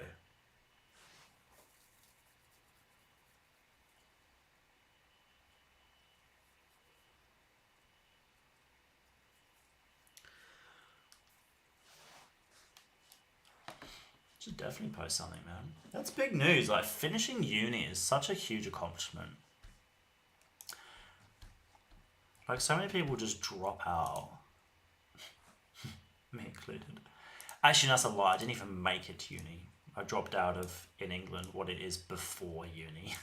Should definitely post something, man. That's big news. Like, finishing uni is such a huge accomplishment. Like, so many people just drop out. Me included. Actually, that's a lie. I didn't even make it to uni. I dropped out of, in England, what it is before uni.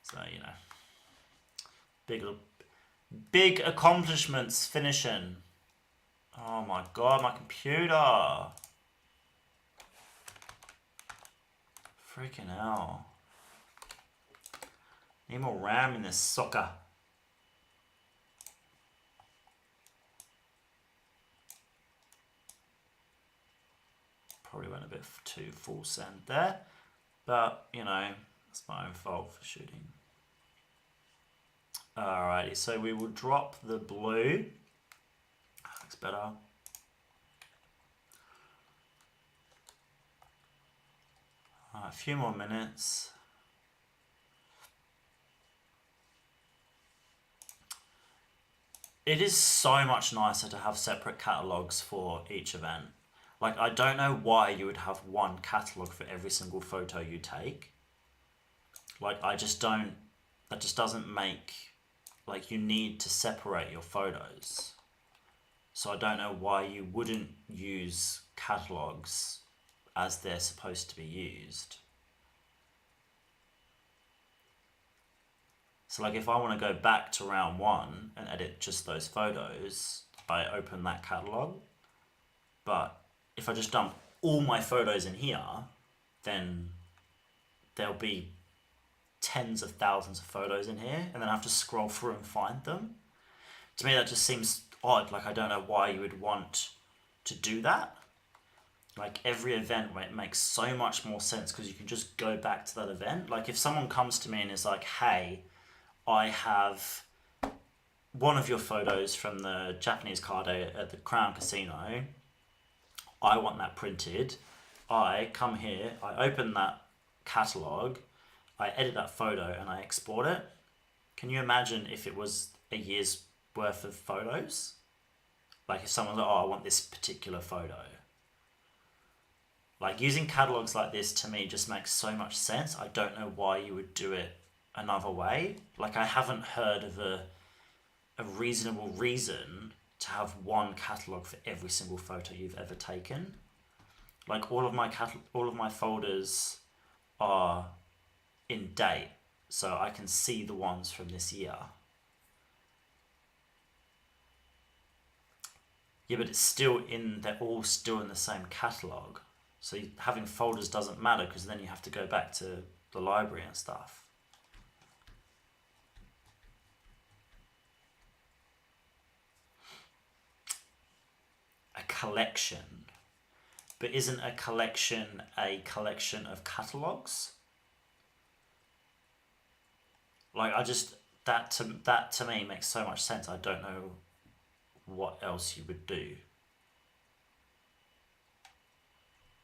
So, you know. Big accomplishments finishing. Oh my god, my computer. Freaking hell. Need more RAM in this sucker. Probably went a bit too full send there. But, you know, it's my own fault for shooting. Alrighty, so we will drop the blue. Looks better. A few more minutes. It is so much nicer to have separate catalogs for each event. Like, I don't know why you would have one catalog for every single photo you take. Like, I just don't, that just doesn't make, like, you need to separate your photos. So I don't know why you wouldn't use catalogs as they're supposed to be used. So like, if I want to go back to round one and edit just those photos, I open that catalog. But if I just dump all my photos in here, then there'll be tens of thousands of photos in here, and then I have to scroll through and find them. To me, that just seems odd. Like, I don't know why you would want to do that. Like, every event where it makes so much more sense because you can just go back to that event. Like, if someone comes to me and is like, hey, I have one of your photos from the Japanese car day at the Crown Casino. I want that printed. I come here, I open that catalogue, I edit that photo and I export it. Can you imagine if it was a year's worth of photos? Like, if someone's like, oh, I want this particular photo. Like, using catalogs like this to me just makes so much sense. I don't know why you would do it another way. Like, I haven't heard of a reasonable reason to have one catalogue for every single photo you've ever taken. Like, all of my folders are in date, so I can see the ones from this year. Yeah, but it's still they're all still in the same catalogue. So having folders doesn't matter because then you have to go back to the library and stuff. A collection. But isn't a collection of catalogues? Like, that to me makes so much sense. I don't know what else you would do.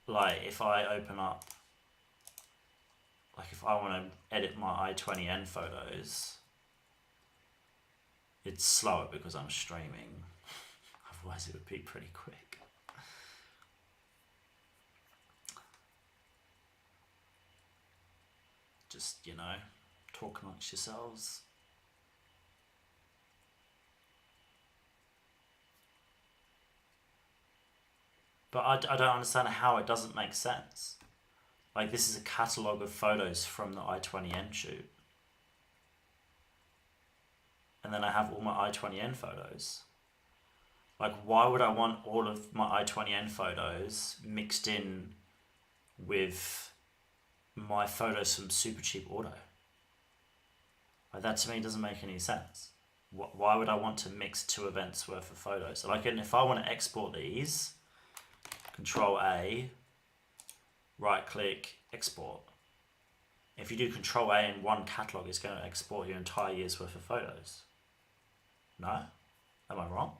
Like, if I open up, like, if I want to edit my i20N photos, it's slower because I'm streaming. Otherwise it would be pretty quick. Just, you know, talk amongst yourselves. But I don't understand how it doesn't make sense. Like, this is a catalogue of photos from the i20N shoot. And then I have all my i20N photos. Like, why would I want all of my i20N photos mixed in with my photos from Super Cheap Auto? Like, that to me doesn't make any sense. Why would I want to mix two events worth of photos? So, like, and if I want to export these, Control A, right click, export. If you do Control A in one catalog, it's going to export your entire year's worth of photos. No? Am I wrong?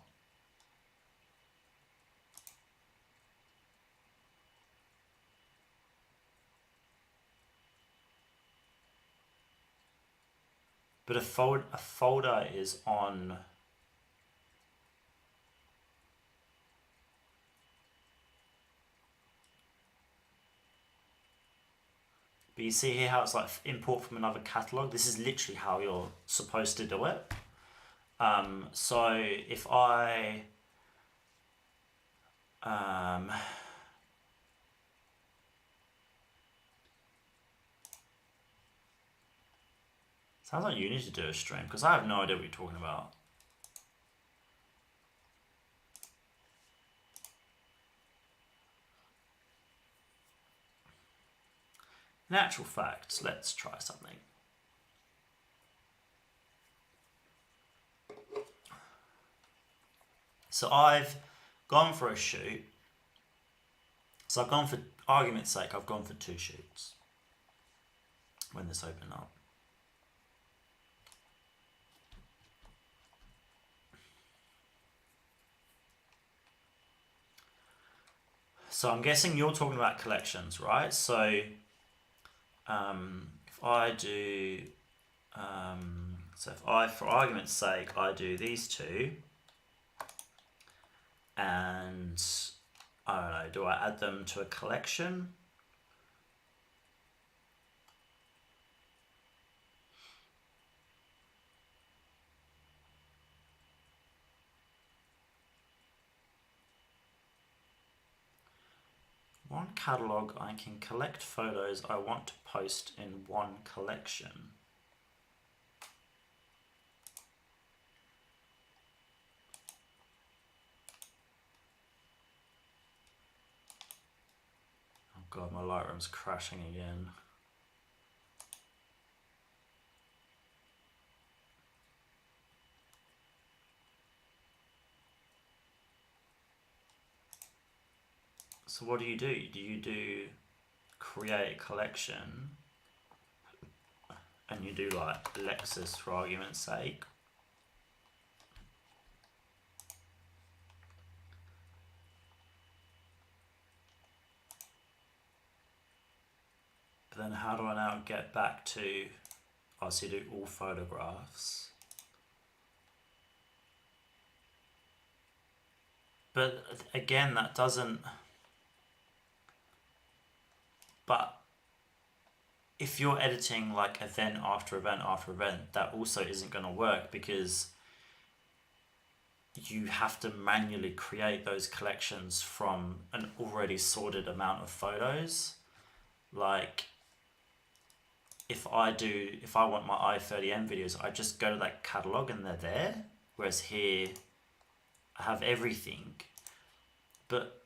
But a folder is on... But you see here how it's like import from another catalog? This is literally how you're supposed to do it. So if I... sounds like you need to do a stream, because I have no idea what you're talking about. In actual fact, let's try something. So I've gone for a shoot. So I've gone for, argument's sake, I've gone for 2 shoots when this opened up. So I'm guessing you're talking about collections, right? So if I do, so if I, for argument's sake, I do these 2, and I don't know, do I add them to a collection? One catalog, I can collect photos I want to post in one collection. Oh god, my Lightroom's crashing again. So what do? Do you do create a collection and you do like Lexus for argument's sake? But then how do I now get back to, oh, so you do all photographs. But again, that doesn't, but if you're editing like event after event after event, that also isn't going to work, because you have to manually create those collections from an already sorted amount of photos. Like if I want my i30M videos, I just go to that catalog and they're there. Whereas here I have everything, but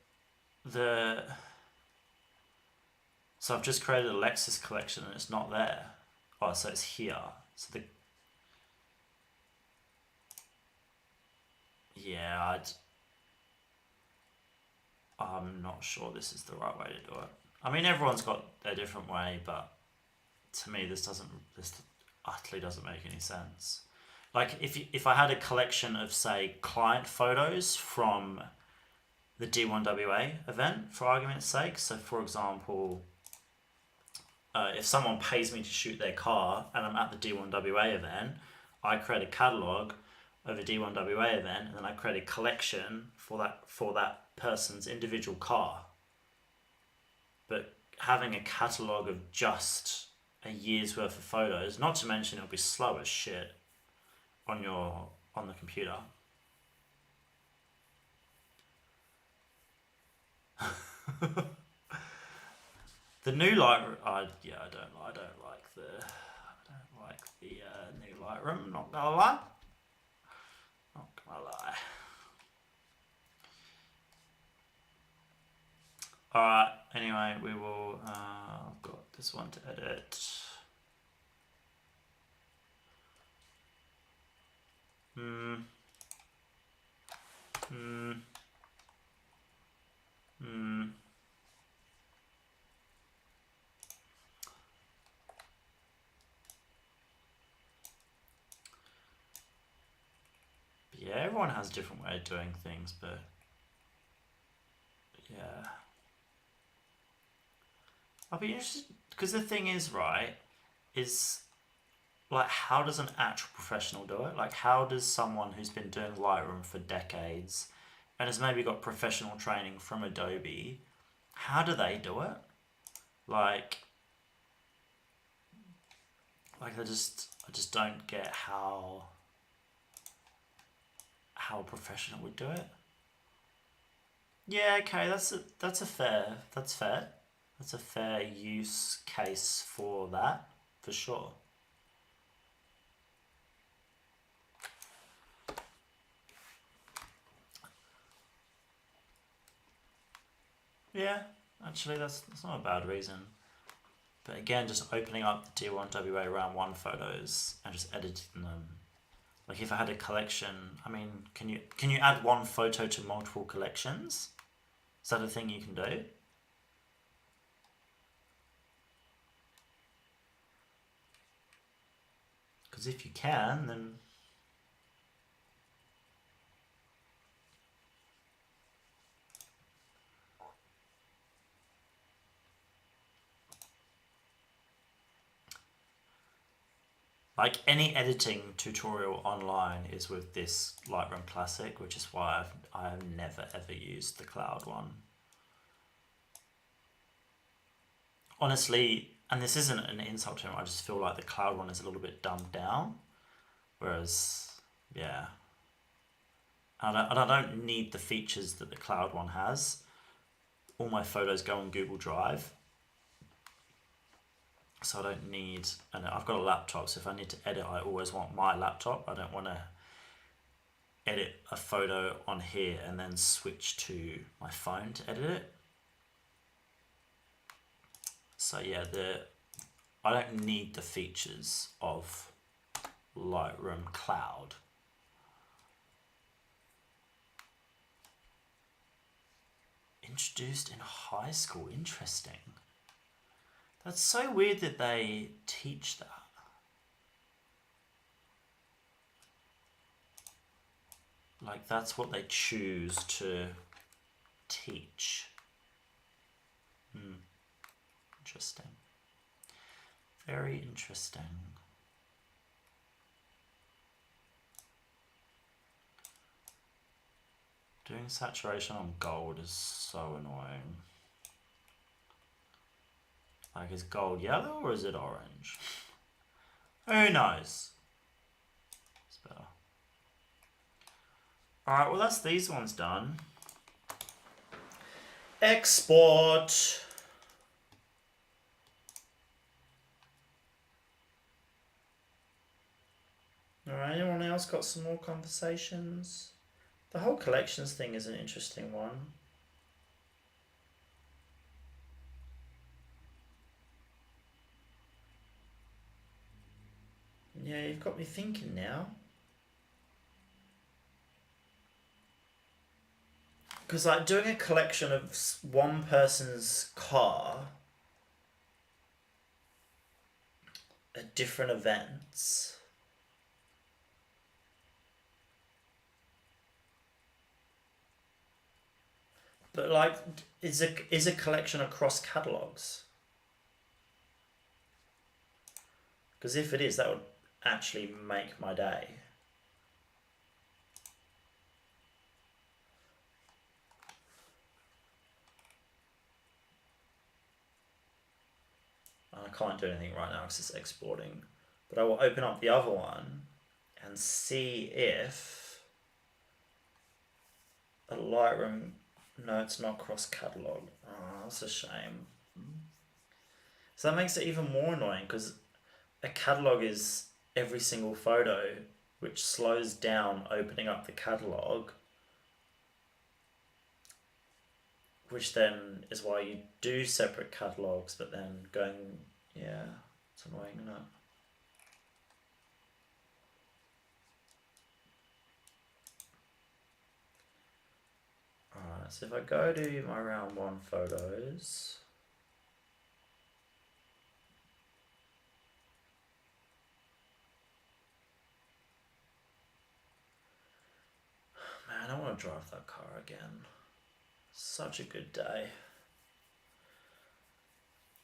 so I've just created a Lexus collection and it's not there. Oh, so it's here. So yeah, I'm not sure this is the right way to do it. I mean, everyone's got their different way, but to me, this utterly doesn't make any sense. Like if I had a collection of, say, client photos from the D1WA event, for argument's sake. So for example, if someone pays me to shoot their car and I'm at the D1WA event, I create a catalog of a D1WA event, and then I create a collection for that person's individual car. But having a catalog of just a year's worth of photos, not to mention it'll be slow as shit on the computer. The new Lightroom, I don't like the new Lightroom. Not gonna lie. Alright, anyway, we will, I've got this one to edit. yeah, everyone has a different way of doing things, but yeah. I'll be interested, because the thing is, right, is like, how does an actual professional do it? Like, how does someone who's been doing Lightroom for decades and has maybe got professional training from Adobe, how do they do it? Like I just don't get how a professional would do it. Yeah, okay, that's fair. That's a fair use case for that, for sure. Yeah, actually, that's not a bad reason. But again, just opening up the D1WA round one photos and just editing them. Like if I had a collection, I mean, can you add one photo to multiple collections? Is that a thing you can do? Because if you can, then like any editing tutorial online is with this Lightroom Classic, which is why I've never ever used the cloud one. Honestly, and this isn't an insult to him, I just feel like the cloud one is a little bit dumbed down. Whereas, yeah. And I don't need the features that the cloud one has. All my photos go on Google Drive. So I don't need, and I've got a laptop, so if I need to edit, I always want my laptop. I don't want to edit a photo on here and then switch to my phone to edit it. So yeah, I don't need the features of Lightroom Cloud. Introduced in high school, interesting. That's so weird that they teach that. Like that's what they choose to teach. Interesting. Very interesting. Doing saturation on gold is so annoying. Like, is gold yellow or is it orange? Who knows? It's better. Alright, well that's these ones done. Export. Alright, anyone else got some more conversations? The whole collections thing is an interesting one. Yeah, you've got me thinking now. Because like doing a collection of one person's car at different events. But like, is a collection across catalogs? Because if it is, that would actually make my day. I can't do anything right now because it's exporting. But I will open up the other one and see if a Lightroom... No, it's not cross-catalog. Oh, that's a shame. So that makes it even more annoying because a catalog is every single photo, which slows down opening up the catalog, which then is why you do separate catalogs, but then going, yeah, it's annoying, isn't it? Alright, so if I go to my round one photos, drive that car again. Such a good day.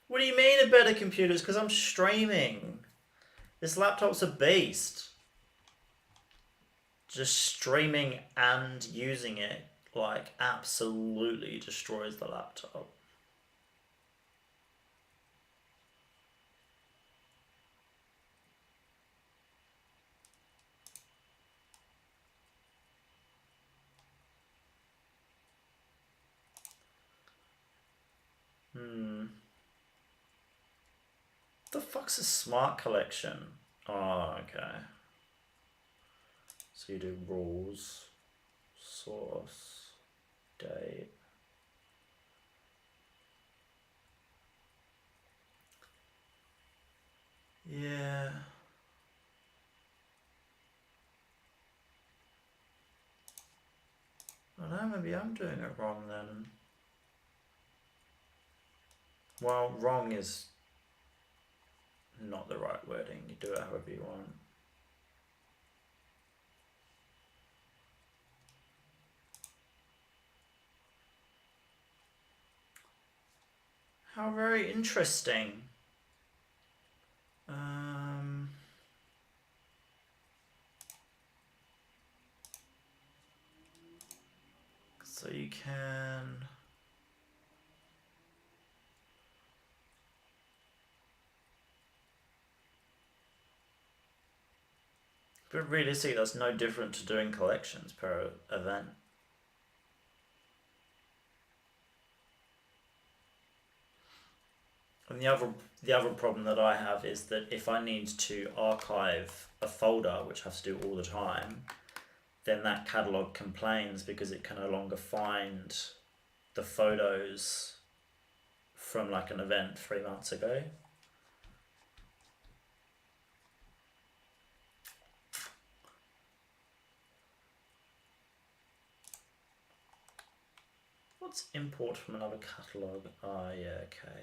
What do you mean a better computer? It's because I'm streaming. This laptop's a beast. Just streaming and using it, like, absolutely destroys the laptop. The fuck's a smart collection? Oh, okay. So you do rules, source, date. Yeah. I don't know, maybe I'm doing it wrong then. Well, wrong is not the right wording. You do it however you want. How very interesting. So you can... But realistically, that's no different to doing collections per event. And the other problem that I have is that if I need to archive a folder, which I have to do all the time, then that catalog complains because it can no longer find the photos from like an event 3 months ago. What's import from another catalog? Ah, yeah, okay.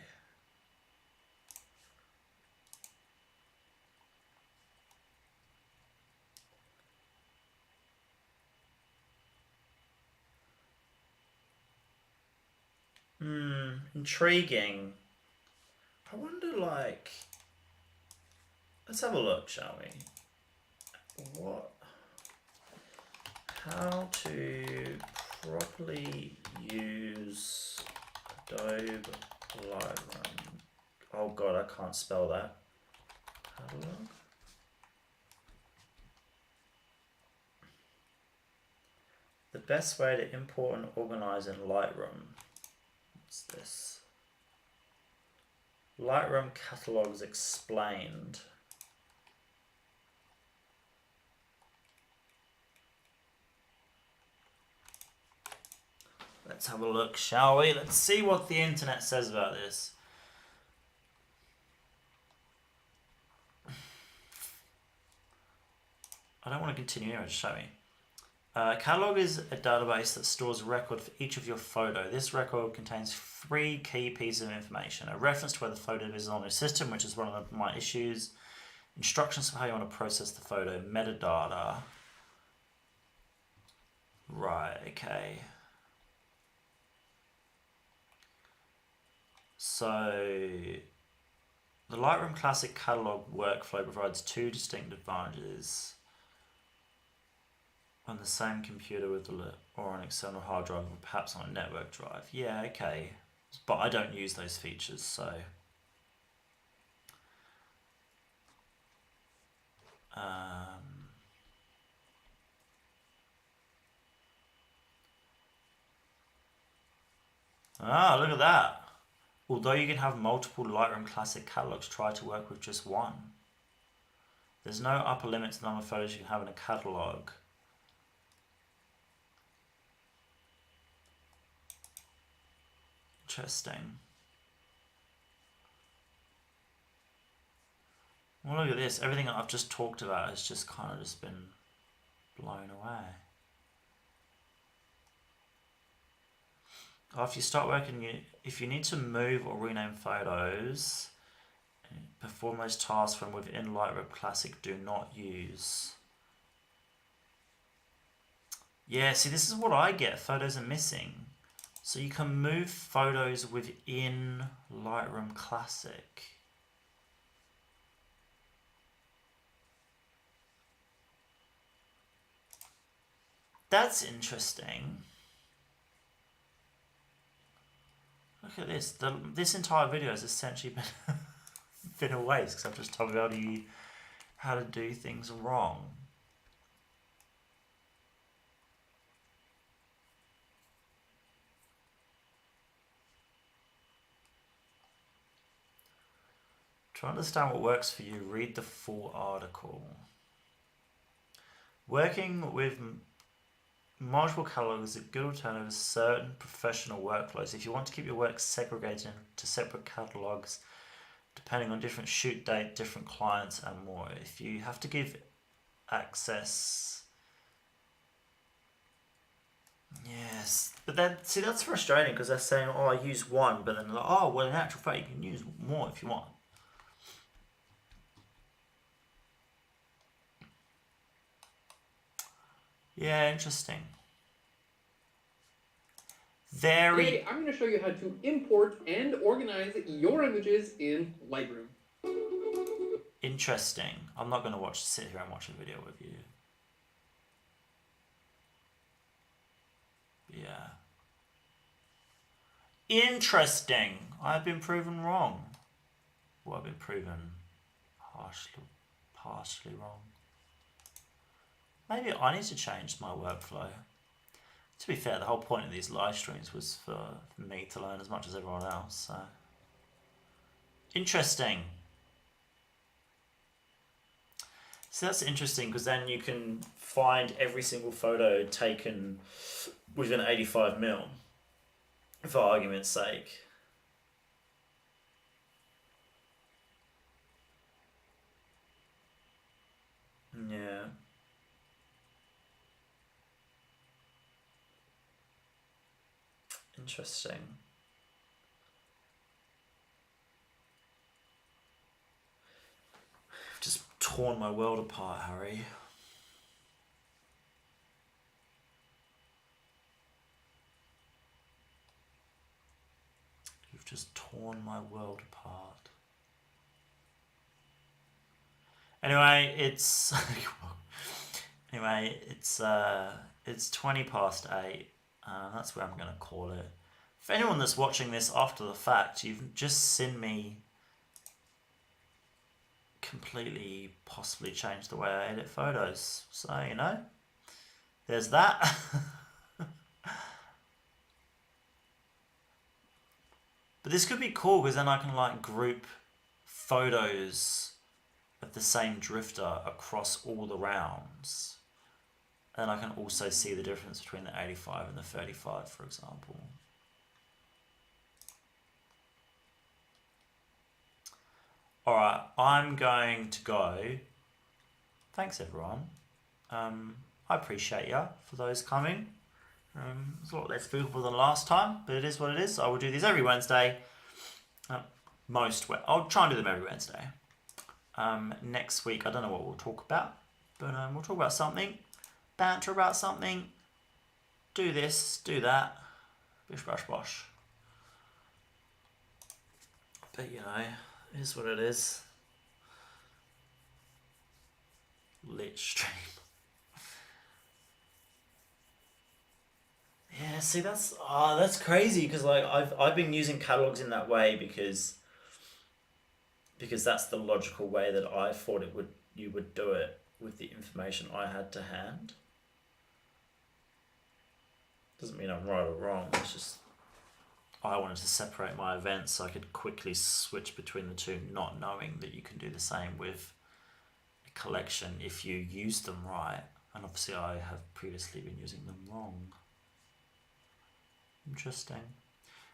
Intriguing. I wonder, like, let's have a look, shall we? How to properly use Adobe Lightroom. Oh god, I can't spell that. Catalog. The best way to import and organize in Lightroom. What's this? Lightroom catalogs explained. Let's have a look, shall we? Let's see what the internet says about this. I don't want to continue here, just show me. Catalog is a database that stores a record for each of your photo. This record contains 3 key pieces of information. A reference to where the photo is on your system, which is one of my issues. Instructions for how you want to process the photo. Metadata. Right, okay. So, the Lightroom Classic catalog workflow provides 2 distinct advantages on the same computer with or an external hard drive, or perhaps on a network drive. Yeah, okay. But I don't use those features, so... look at that. Although you can have multiple Lightroom Classic catalogs, try to work with just one. There's no upper limit to the number of photos you can have in a catalog. Interesting. Well, look at this. Everything that I've just talked about has just kind of just been blown away. After you start working, if you need to move or rename photos, perform those tasks from within Lightroom Classic. Do not use. Yeah, see, this is what I get. Photos are missing. So you can move photos within Lightroom Classic. That's interesting. Look at this. This entire video has essentially been a waste because I've just told you how to do things wrong. To understand what works for you, read the full article. Working with multiple catalogs is a good alternative to certain professional workflows. If you want to keep your work segregated into separate catalogs, depending on different shoot date, different clients, and more. If you have to give access, yes, but then see that's frustrating because they're saying, "Oh, I use one," but then like, "Oh, well, in actual fact, you can use more if you want." Yeah, interesting. Today, I'm going to show you how to import and organize your images in Lightroom. Interesting. I'm not going to sit here and watch a video with you. Yeah. Interesting. I've been proven wrong. Well, I've been proven partially wrong. Maybe I need to change my workflow. To be fair, the whole point of these live streams was for me to learn as much as everyone else. So. Interesting. So that's interesting because then you can find every single photo taken within 85mm, for argument's sake. Yeah. Interesting. I've just torn my world apart, Harry. You've just torn my world apart. Anyway, it's 20 past 8. That's where I'm gonna call it. If anyone that's watching this after the fact, you've just seen me completely possibly change the way I edit photos. So, you know, there's that. But this could be cool because then I can like group photos of the same drifter across all the rounds. And I can also see the difference between the 85 and the 35, for example. Alright, I'm going to go. Thanks, everyone. I appreciate you for those coming. It's a lot less people than last time, but it is what it is. I will do these every Wednesday. I'll try and do them every Wednesday. Next week, I don't know what we'll talk about, but we'll talk about something. Banter about something. Do this, do that. Bish bash bosh. But you know, it is what it is. Lit stream. Yeah, see that's crazy because like I've been using catalogs in that way because that's the logical way that I thought you would do it with the information I had to hand. Doesn't mean I'm right or wrong. It's just I wanted to separate my events so I could quickly switch between the two, not knowing that you can do the same with a collection if you use them right. And obviously I have previously been using them wrong. Interesting.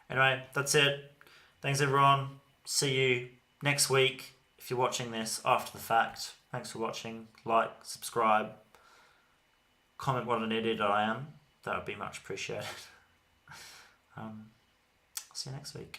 Anyway, that's it. Thanks everyone. See you next week. If you're watching this after the fact, thanks for watching. Like, subscribe, comment what an idiot I am. That would be much appreciated. See you next week.